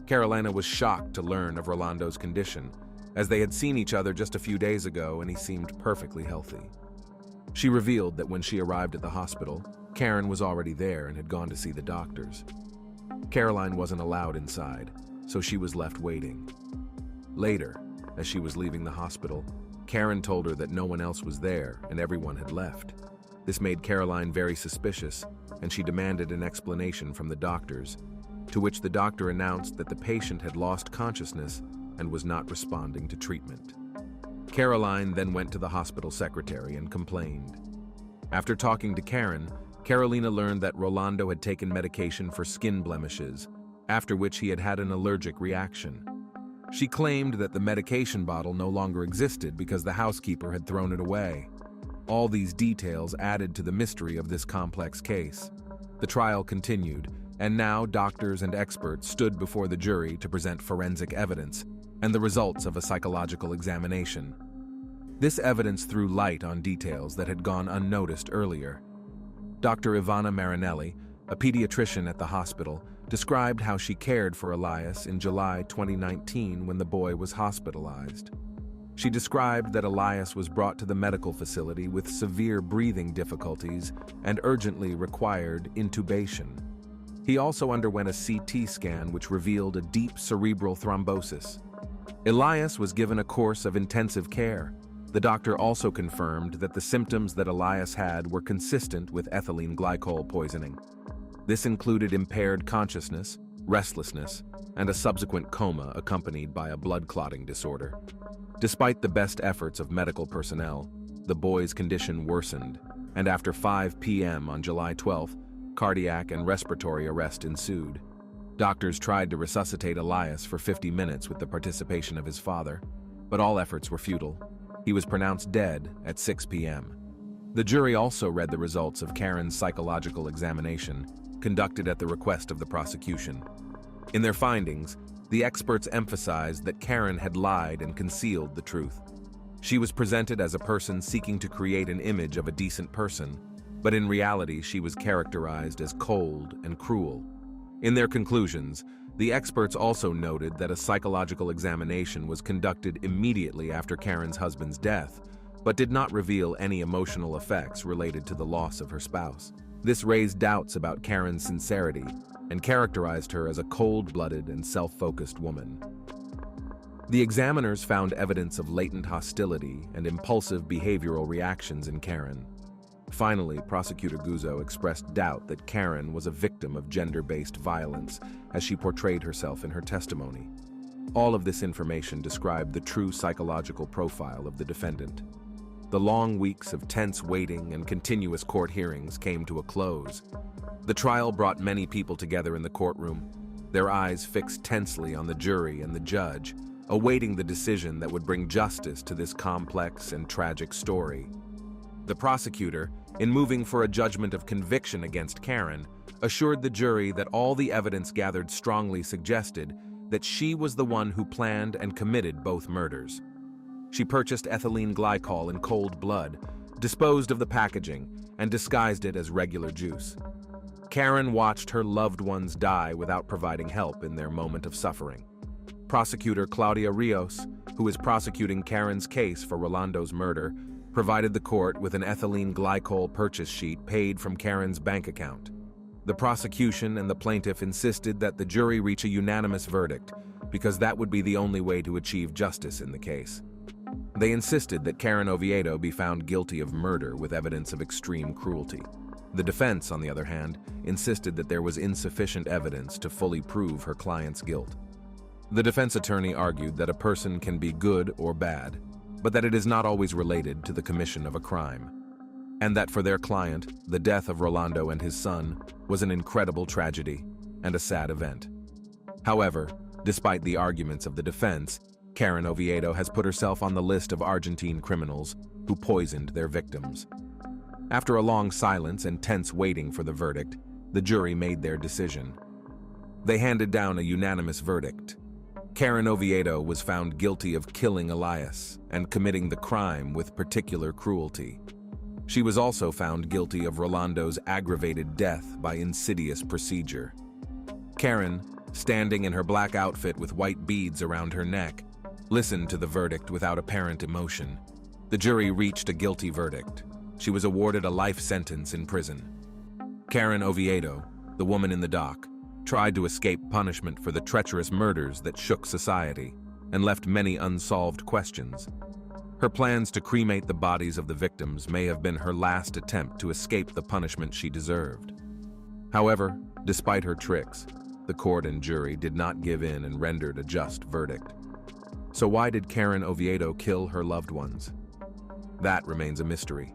Carolina was shocked to learn of Rolando's condition, as they had seen each other just a few days ago and he seemed perfectly healthy. She revealed that when she arrived at the hospital, Karen was already there and had gone to see the doctors. Caroline wasn't allowed inside, so she was left waiting. Later, as she was leaving the hospital, Karen told her that no one else was there and everyone had left. This made Caroline very suspicious, and she demanded an explanation from the doctors, to which the doctor announced that the patient had lost consciousness and was not responding to treatment. Caroline then went to the hospital secretary and complained. After talking to Karen, Carolina learned that Rolando had taken medication for skin blemishes, after which he had had an allergic reaction. She claimed that the medication bottle no longer existed because the housekeeper had thrown it away. All these details added to the mystery of this complex case. The trial continued, and now doctors and experts stood before the jury to present forensic evidence and the results of a psychological examination. This evidence threw light on details that had gone unnoticed earlier. Dr. Ivana Marinelli, a pediatrician at the hospital, described how she cared for Elias in July 2019 when the boy was hospitalized. She described that Elias was brought to the medical facility with severe breathing difficulties and urgently required intubation. He also underwent a CT scan which revealed a deep cerebral thrombosis. Elias was given a course of intensive care. The doctor also confirmed that the symptoms that Elias had were consistent with ethylene glycol poisoning. This included impaired consciousness, restlessness, and a subsequent coma accompanied by a blood clotting disorder. Despite the best efforts of medical personnel, the boy's condition worsened, and after 5 p.m. on July 12th, cardiac and respiratory arrest ensued. Doctors tried to resuscitate Elias for 50 minutes with the participation of his father, but all efforts were futile. He was pronounced dead at 6 p.m. The jury also read the results of Karen's psychological examination, conducted at the request of the prosecution. In their findings, the experts emphasized that Karen had lied and concealed the truth. She was presented as a person seeking to create an image of a decent person, but in reality she was characterized as cold and cruel. In their conclusions, the experts also noted that a psychological examination was conducted immediately after Karen's husband's death, but did not reveal any emotional effects related to the loss of her spouse. This raised doubts about Karen's sincerity and characterized her as a cold-blooded and self-focused woman. The examiners found evidence of latent hostility and impulsive behavioral reactions in Karen. Finally, Prosecutor Guzzo expressed doubt that Karen was a victim of gender-based violence as she portrayed herself in her testimony. All of this information described the true psychological profile of the defendant. The long weeks of tense waiting and continuous court hearings came to a close. The trial brought many people together in the courtroom, their eyes fixed tensely on the jury and the judge, awaiting the decision that would bring justice to this complex and tragic story. The prosecutor, in moving for a judgment of conviction against Karen, assured the jury that all the evidence gathered strongly suggested that she was the one who planned and committed both murders. She purchased ethylene glycol in cold blood, disposed of the packaging, and disguised it as regular juice. Karen watched her loved ones die without providing help in their moment of suffering. Prosecutor Claudia Rios, who is prosecuting Karen's case for Rolando's murder, provided the court with an ethylene glycol purchase sheet paid from Karen's bank account. The prosecution and the plaintiff insisted that the jury reach a unanimous verdict because that would be the only way to achieve justice in the case. They insisted that Karen Oviedo be found guilty of murder with evidence of extreme cruelty. The defense, on the other hand, insisted that there was insufficient evidence to fully prove her client's guilt. The defense attorney argued that a person can be good or bad, but that it is not always related to the commission of a crime, and that for their client, the death of Rolando and his son was an incredible tragedy and a sad event. However, despite the arguments of the defense, Karen Oviedo has put herself on the list of Argentine criminals who poisoned their victims. After a long silence and tense waiting for the verdict, the jury made their decision. They handed down a unanimous verdict. Karen Oviedo was found guilty of killing Elias and committing the crime with particular cruelty. She was also found guilty of Rolando's aggravated death by insidious procedure. Karen, standing in her black outfit with white beads around her neck, listened to the verdict without apparent emotion. The jury reached a guilty verdict. She was awarded a life sentence in prison. Karen Oviedo, the woman in the dock, tried to escape punishment for the treacherous murders that shook society and left many unsolved questions. Her plans to cremate the bodies of the victims may have been her last attempt to escape the punishment she deserved. However, despite her tricks, the court and jury did not give in and rendered a just verdict. So why did Karen Oviedo kill her loved ones? That remains a mystery.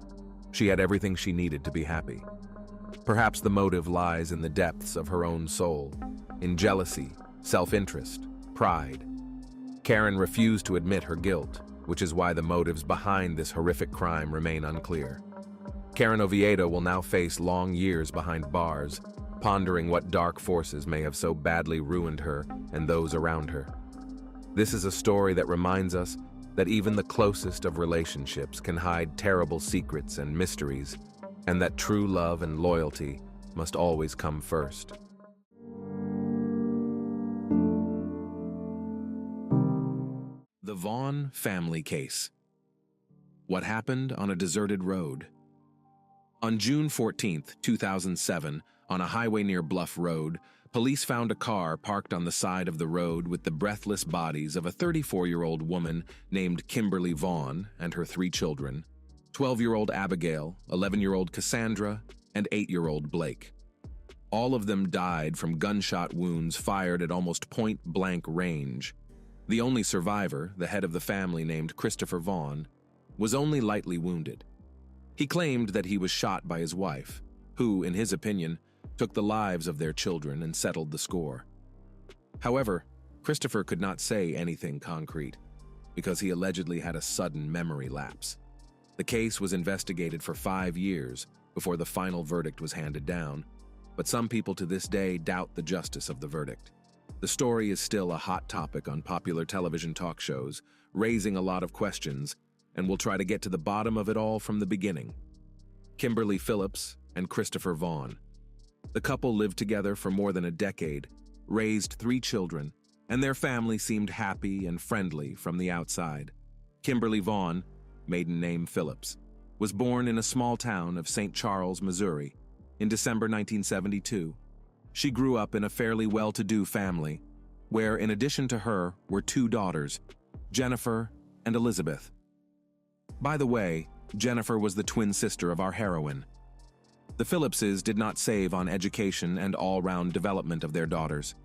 She had everything she needed to be happy. Perhaps the motive lies in the depths of her own soul, in jealousy, self-interest, pride. Karen refused to admit her guilt, which is why the motives behind this horrific crime remain unclear. Karen Oviedo will now face long years behind bars, pondering what dark forces may have so badly ruined her and those around her. This is a story that reminds us that even the closest of relationships can hide terrible secrets and mysteries, and that true love and loyalty must always come first. The Vaughn family case. What happened on a deserted road? On June 14, 2007, on a highway near Bluff Road, police found a car parked on the side of the road with the breathless bodies of a 34-year-old woman named Kimberly Vaughn and her 3 children, 12-year-old Abigail, 11-year-old Cassandra, and 8-year-old Blake. All of them died from gunshot wounds fired at almost point-blank range. The only survivor, the head of the family named Christopher Vaughn, was only lightly wounded. He claimed that he was shot by his wife, who, in his opinion, took the lives of their children and settled the score. However, Christopher could not say anything concrete, because he allegedly had a sudden memory lapse. The case was investigated for 5 years before the final verdict was handed down, but some people to this day doubt the justice of the verdict. The story is still a hot topic on popular television talk shows, raising a lot of questions, and we'll try to get to the bottom of it all from the beginning. Kimberly Phillips and Christopher Vaughn. The couple lived together for more than a decade, raised 3 children, and their family seemed happy and friendly from the outside. Kimberly Vaughn, maiden name Phillips, was born in a small town of St. Charles, Missouri, in December 1972. She grew up in a fairly well-to-do family, where in addition to her were 2 daughters, Jennifer and Elizabeth. By the way, Jennifer was the twin sister of our heroine. The Phillipses did not save on education and all-round development of their daughters.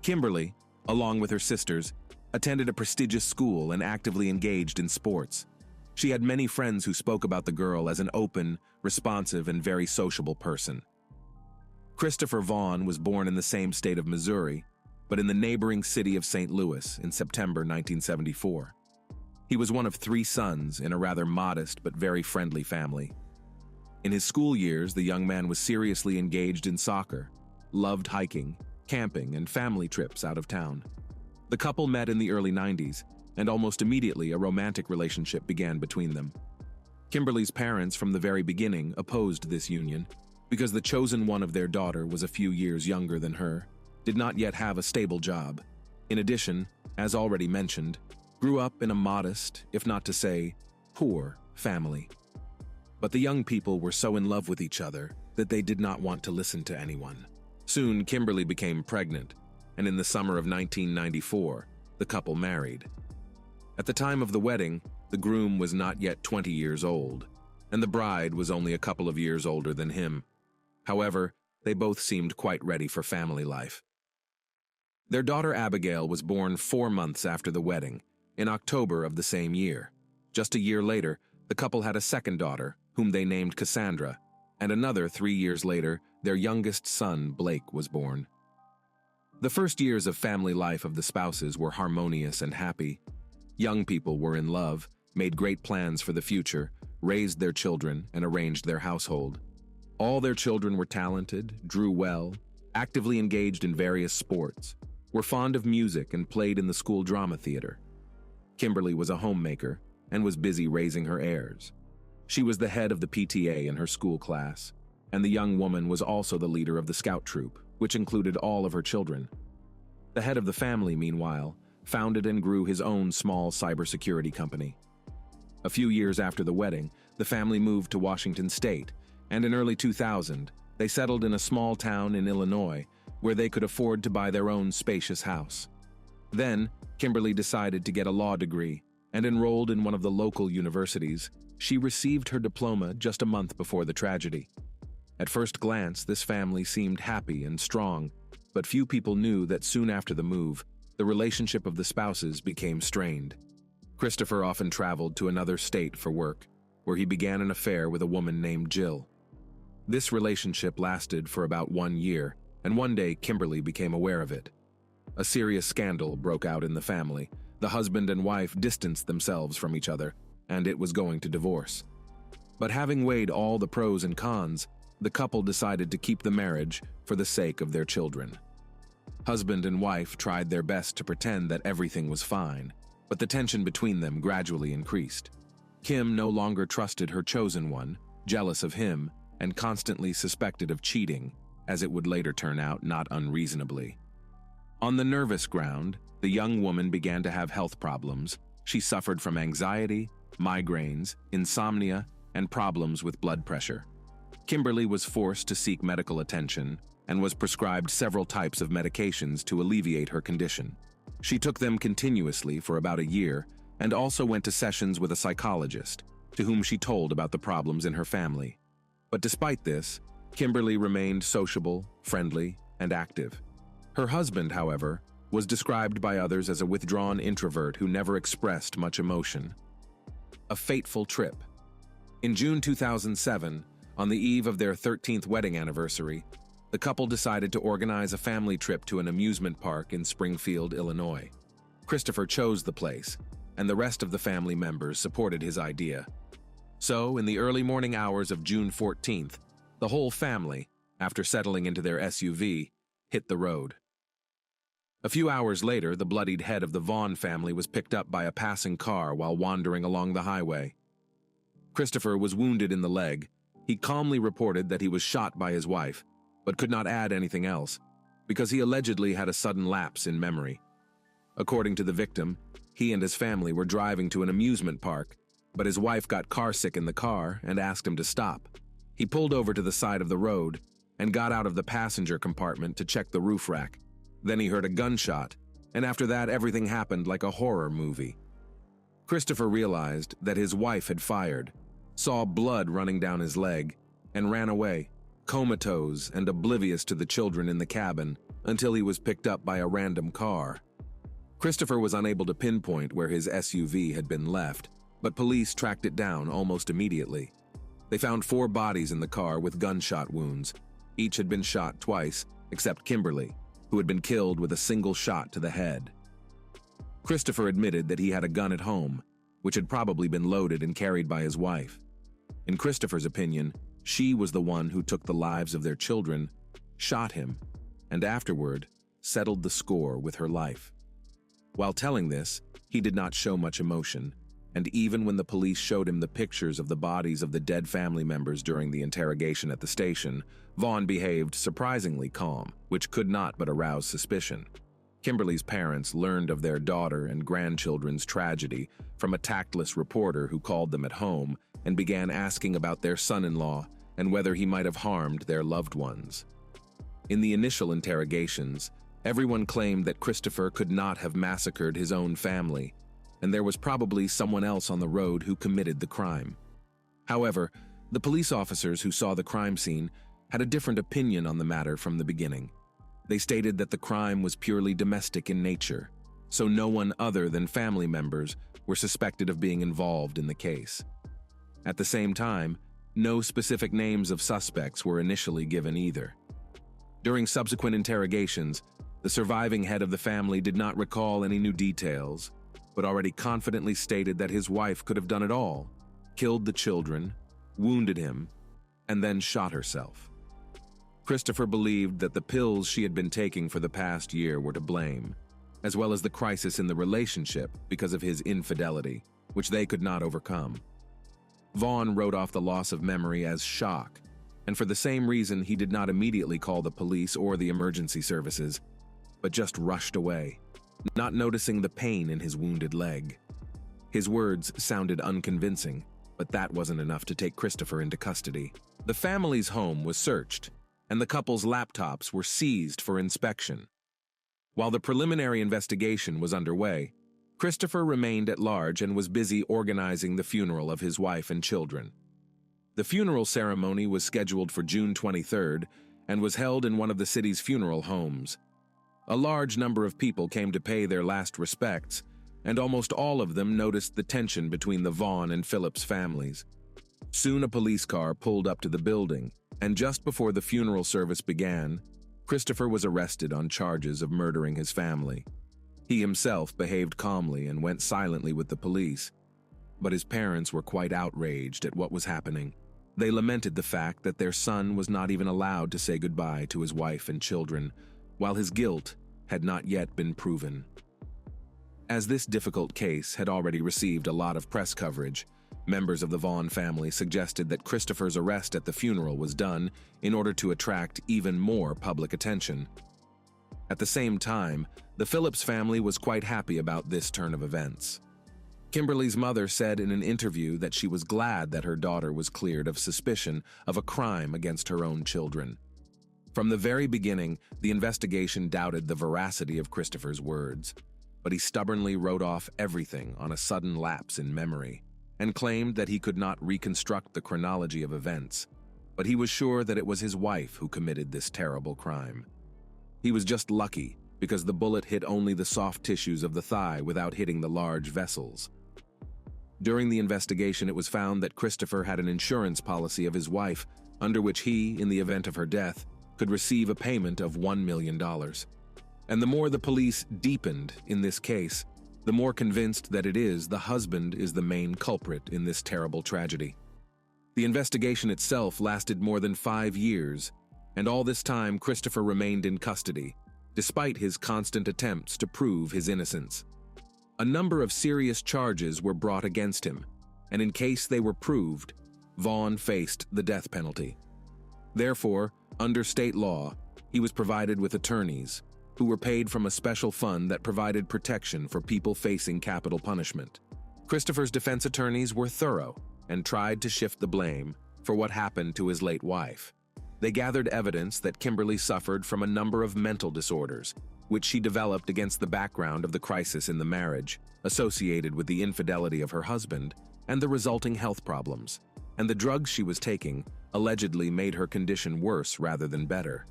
Kimberly, along with her sisters, attended a prestigious school and actively engaged in sports. She had many friends who spoke about the girl as an open, responsive, and very sociable person. Christopher Vaughn was born in the same state of Missouri, but in the neighboring city of St. Louis in September 1974. He was one of 3 sons in a rather modest but very friendly family. In his school years, the young man was seriously engaged in soccer, loved hiking, camping, and family trips out of town. The couple met in the early 90s, and almost immediately a romantic relationship began between them. Kimberly's parents from the very beginning opposed this union because the chosen one of their daughter was a few years younger than her, did not yet have a stable job. In addition, as already mentioned, grew up in a modest, if not to say, poor family. But the young people were so in love with each other that they did not want to listen to anyone. Soon, Kimberly became pregnant, and in the summer of 1994, the couple married. At the time of the wedding, the groom was not yet 20 years old, and the bride was only a couple of years older than him. However, they both seemed quite ready for family life. Their daughter Abigail was born 4 months after the wedding, in October of the same year. Just a year later, the couple had a second daughter, whom they named Cassandra, and another 3 years later, their youngest son, Blake, was born. The first years of family life of the spouses were harmonious and happy. Young people were in love, made great plans for the future, raised their children, and arranged their household. All their children were talented, drew well, actively engaged in various sports, were fond of music, and played in the school drama theater. Kimberly was a homemaker and was busy raising her heirs. She was the head of the PTA in her school class, and the young woman was also the leader of the scout troop, which included all of her children. The head of the family, meanwhile, founded and grew his own small cybersecurity company. A few years after the wedding, the family moved to Washington State, and in early 2000, they settled in a small town in Illinois where they could afford to buy their own spacious house. Then, Kimberly decided to get a law degree and enrolled in one of the local universities, she received her diploma just a month before the tragedy. At first glance, this family seemed happy and strong, but few people knew that soon after the move, the relationship of the spouses became strained. Christopher often traveled to another state for work, where he began an affair with a woman named Jill. This relationship lasted for about 1 year, and one day Kimberly became aware of it. A serious scandal broke out in the family. The husband and wife distanced themselves from each other, and it was going to divorce. But having weighed all the pros and cons, the couple decided to keep the marriage for the sake of their children. Husband and wife tried their best to pretend that everything was fine, but the tension between them gradually increased. Kim no longer trusted her chosen one, jealous of him, and constantly suspected of cheating, as it would later turn out not unreasonably. On the nervous ground, the young woman began to have health problems. She suffered from anxiety, migraines, insomnia, and problems with blood pressure. Kimberly was forced to seek medical attention and was prescribed several types of medications to alleviate her condition. She took them continuously for about a year and also went to sessions with a psychologist, to whom she told about the problems in her family. But despite this, Kimberly remained sociable, friendly, and active. Her husband, however, was described by others as a withdrawn introvert who never expressed much emotion. A fateful trip. In June 2007, on the eve of their 13th wedding anniversary, the couple decided to organize a family trip to an amusement park in Springfield, Illinois. Christopher chose the place, and the rest of the family members supported his idea. So, in the early morning hours of June 14th, the whole family, after settling into their SUV, hit the road. A few hours later, the bloodied head of the Vaughn family was picked up by a passing car while wandering along the highway. Christopher was wounded in the leg. He calmly reported that he was shot by his wife, but could not add anything else, because he allegedly had a sudden lapse in memory. According to the victim, he and his family were driving to an amusement park, but his wife got carsick in the car and asked him to stop. He pulled over to the side of the road and got out of the passenger compartment to check the roof rack. Then he heard a gunshot, and after that everything happened like a horror movie. Christopher realized that his wife had fired, saw blood running down his leg, and ran away, comatose and oblivious to the children in the cabin, until he was picked up by a random car. Christopher was unable to pinpoint where his SUV had been left, but police tracked it down almost immediately. They found 4 bodies in the car with gunshot wounds. Each had been shot twice, except Kimberly, who had been killed with a single shot to the head. Christopher admitted that he had a gun at home, which had probably been loaded and carried by his wife. In Christopher's opinion, she was the one who took the lives of their children, shot him, and afterward settled the score with her life. While telling this, he did not show much emotion, and even when the police showed him the pictures of the bodies of the dead family members during the interrogation at the station, Vaughn behaved surprisingly calm, which could not but arouse suspicion. Kimberly's parents learned of their daughter and grandchildren's tragedy from a tactless reporter who called them at home and began asking about their son-in-law and whether he might have harmed their loved ones. In the initial interrogations, everyone claimed that Christopher could not have massacred his own family, and there was probably someone else on the road who committed the crime. However, the police officers who saw the crime scene had a different opinion on the matter from the beginning. They stated that the crime was purely domestic in nature, so no one other than family members were suspected of being involved in the case. At the same time, no specific names of suspects were initially given either. During subsequent interrogations, the surviving head of the family did not recall any new details, but already confidently stated that his wife could have done it all, killed the children, wounded him, and then shot herself. Christopher believed that the pills she had been taking for the past year were to blame, as well as the crisis in the relationship because of his infidelity, which they could not overcome. Vaughn wrote off the loss of memory as shock, and for the same reason he did not immediately call the police or the emergency services, but just rushed away, not noticing the pain in his wounded leg. His words sounded unconvincing, but that wasn't enough to take Christopher into custody. The family's home was searched, and the couple's laptops were seized for inspection. While the preliminary investigation was underway, Christopher remained at large and was busy organizing the funeral of his wife and children. The funeral ceremony was scheduled for June 23rd and was held in one of the city's funeral homes. A large number of people came to pay their last respects, and almost all of them noticed the tension between the Vaughn and Phillips families. Soon a police car pulled up to the building, and just before the funeral service began, Christopher was arrested on charges of murdering his family. He himself behaved calmly and went silently with the police, but his parents were quite outraged at what was happening. They lamented the fact that their son was not even allowed to say goodbye to his wife and children, while his guilt had not yet been proven. As this difficult case had already received a lot of press coverage, members of the Vaughn family suggested that Christopher's arrest at the funeral was done in order to attract even more public attention. At the same time, the Phillips family was quite happy about this turn of events. Kimberly's mother said in an interview that she was glad that her daughter was cleared of suspicion of a crime against her own children. From the very beginning, the investigation doubted the veracity of Christopher's words, but he stubbornly wrote off everything on a sudden lapse in memory and claimed that he could not reconstruct the chronology of events, but he was sure that it was his wife who committed this terrible crime. He was just lucky because the bullet hit only the soft tissues of the thigh without hitting the large vessels. During the investigation, it was found that Christopher had an insurance policy of his wife, under which he, in the event of her death, could receive a payment of $1 million. And the more the police deepened in this case, the more convinced that the husband is the main culprit in this terrible tragedy. The investigation itself lasted more than 5 years, and all this time Christopher remained in custody, despite his constant attempts to prove his innocence. A number of serious charges were brought against him, and in case they were proved, Vaughn faced the death penalty. Therefore, under state law, he was provided with attorneys, who were paid from a special fund that provided protection for people facing capital punishment. Christopher's defense attorneys were thorough and tried to shift the blame for what happened to his late wife. They gathered evidence that Kimberly suffered from a number of mental disorders, which she developed against the background of the crisis in the marriage, associated with the infidelity of her husband and the resulting health problems, and the drugs she was taking allegedly made her condition worse rather than better.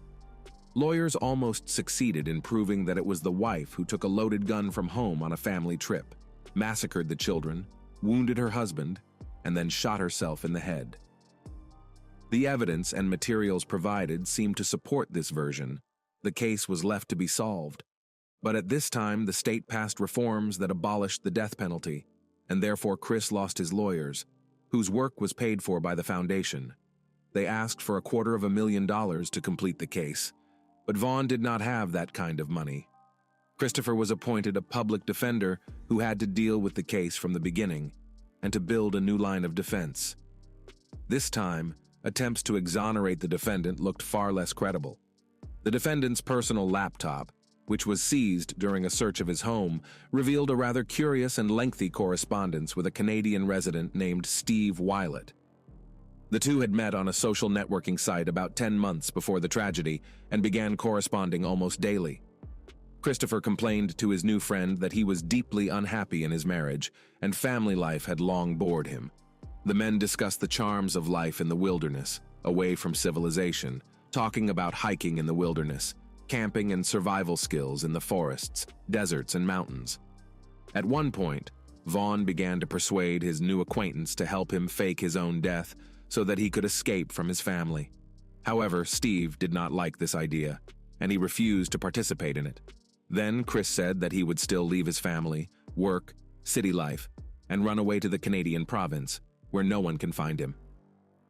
Lawyers almost succeeded in proving that it was the wife who took a loaded gun from home on a family trip, massacred the children, wounded her husband, and then shot herself in the head. The evidence and materials provided seemed to support this version. The case was left to be solved. But at this time, the state passed reforms that abolished the death penalty, and therefore Chris lost his lawyers, whose work was paid for by the foundation. They asked for $250,000 to complete the case, but Vaughn did not have that kind of money. Christopher was appointed a public defender who had to deal with the case from the beginning and to build a new line of defense. This time, attempts to exonerate the defendant looked far less credible. The defendant's personal laptop, which was seized during a search of his home, revealed a rather curious and lengthy correspondence with a Canadian resident named Steve Wilet. The two had met on a social networking site about 10 months before the tragedy and began corresponding almost daily. Christopher complained to his new friend that he was deeply unhappy in his marriage, and family life had long bored him. The men discussed the charms of life in the wilderness, away from civilization, talking about hiking in the wilderness, camping and survival skills in the forests, deserts, and mountains. At one point, Vaughn began to persuade his new acquaintance to help him fake his own death so that he could escape from his family. However, Steve did not like this idea, and he refused to participate in it. Then Chris said that he would still leave his family, work, city life, and run away to the Canadian province, where no one can find him.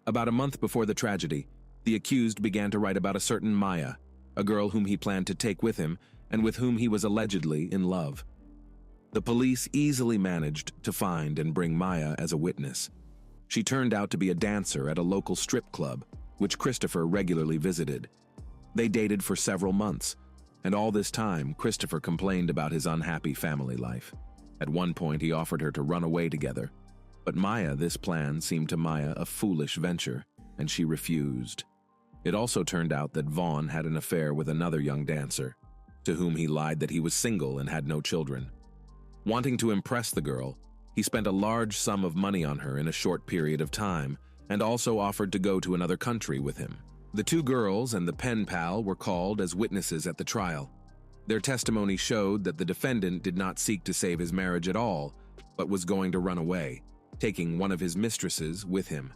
About a month before the tragedy, the accused began to write about a certain Maya, a girl whom he planned to take with him and with whom he was allegedly in love. The police easily managed to find and bring Maya as a witness. She turned out to be a dancer at a local strip club, which Christopher regularly visited. They dated for several months, and all this time, Christopher complained about his unhappy family life. At one point, he offered her to run away together, but this plan seemed to Maya a foolish venture, and she refused. It also turned out that Vaughn had an affair with another young dancer, to whom he lied that he was single and had no children. Wanting to impress the girl, he spent a large sum of money on her in a short period of time and also offered to go to another country with him. The two girls and the pen pal were called as witnesses at the trial. Their testimony showed that the defendant did not seek to save his marriage at all, but was going to run away, taking one of his mistresses with him.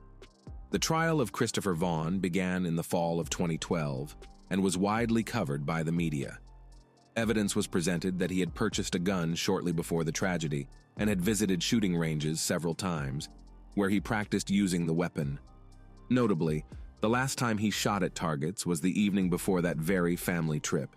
The trial of Christopher Vaughn began in the fall of 2012 and was widely covered by the media. Evidence was presented that he had purchased a gun shortly before the tragedy and had visited shooting ranges several times, where he practiced using the weapon. Notably, the last time he shot at targets was the evening before that very family trip.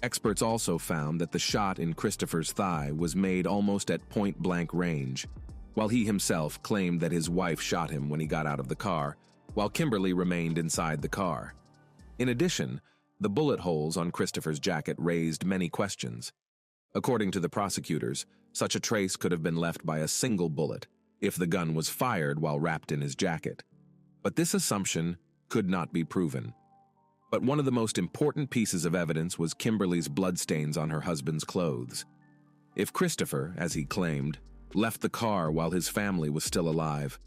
Experts also found that the shot in Christopher's thigh was made almost at point-blank range, while he himself claimed that his wife shot him when he got out of the car, while Kimberly remained inside the car. In addition, the bullet holes on Christopher's jacket raised many questions. According to the prosecutors, such a trace could have been left by a single bullet if the gun was fired while wrapped in his jacket. But this assumption could not be proven. But one of the most important pieces of evidence was Kimberly's bloodstains on her husband's clothes. If Christopher, as he claimed, left the car while his family was still alive,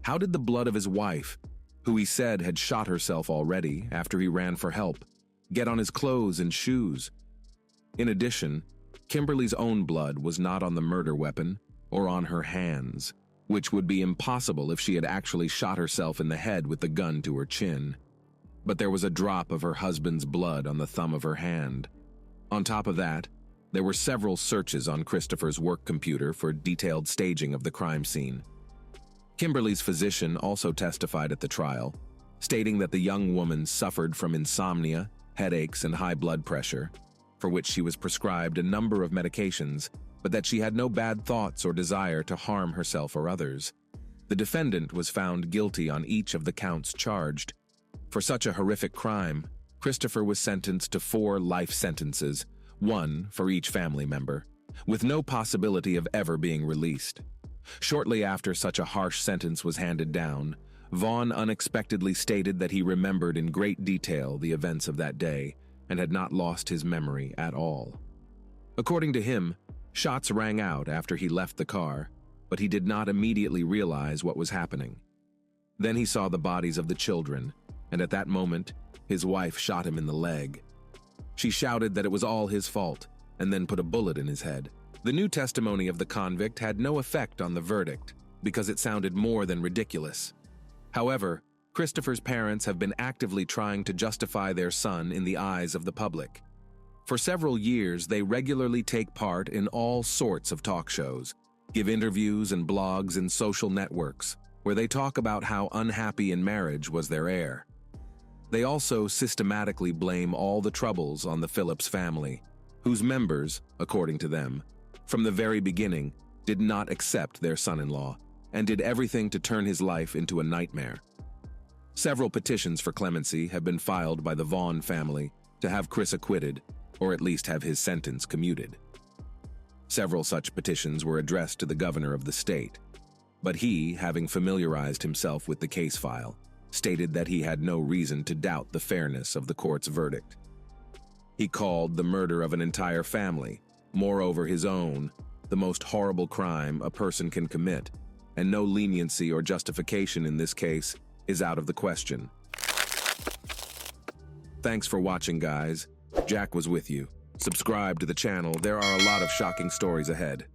how did the blood of his wife, who he said had shot herself already after he ran for help, get on his clothes and shoes? In addition, Kimberly's own blood was not on the murder weapon or on her hands, which would be impossible if she had actually shot herself in the head with the gun to her chin. But there was a drop of her husband's blood on the thumb of her hand. On top of that, there were several searches on Christopher's work computer for detailed staging of the crime scene. Kimberly's physician also testified at the trial, stating that the young woman suffered from insomnia, headaches, and high blood pressure, for which she was prescribed a number of medications, but that she had no bad thoughts or desire to harm herself or others. The defendant was found guilty on each of the counts charged. For such a horrific crime, Christopher was sentenced to 4 life sentences, 1 for each family member, with no possibility of ever being released. Shortly after such a harsh sentence was handed down, Vaughn unexpectedly stated that he remembered in great detail the events of that day and had not lost his memory at all. According to him, shots rang out after he left the car, but he did not immediately realize what was happening. Then he saw the bodies of the children, and at that moment, his wife shot him in the leg. She shouted that it was all his fault, and then put a bullet in his head. The new testimony of the convict had no effect on the verdict, because it sounded more than ridiculous. However, Christopher's parents have been actively trying to justify their son in the eyes of the public. For several years, they regularly take part in all sorts of talk shows, give interviews and blogs in social networks, where they talk about how unhappy in marriage was their heir. They also systematically blame all the troubles on the Phillips family, whose members, according to them, from the very beginning, did not accept their son-in-law and did everything to turn his life into a nightmare. Several petitions for clemency have been filed by the Vaughn family to have Chris acquitted, or at least have his sentence commuted. Several such petitions were addressed to the governor of the state, but he, having familiarized himself with the case file, stated that he had no reason to doubt the fairness of the court's verdict. He called the murder of an entire family, moreover his own, the most horrible crime a person can commit, and no leniency or justification in this case is out of the question. Thanks for watching, guys. Jack was with you. Subscribe to the channel, there are a lot of shocking stories ahead.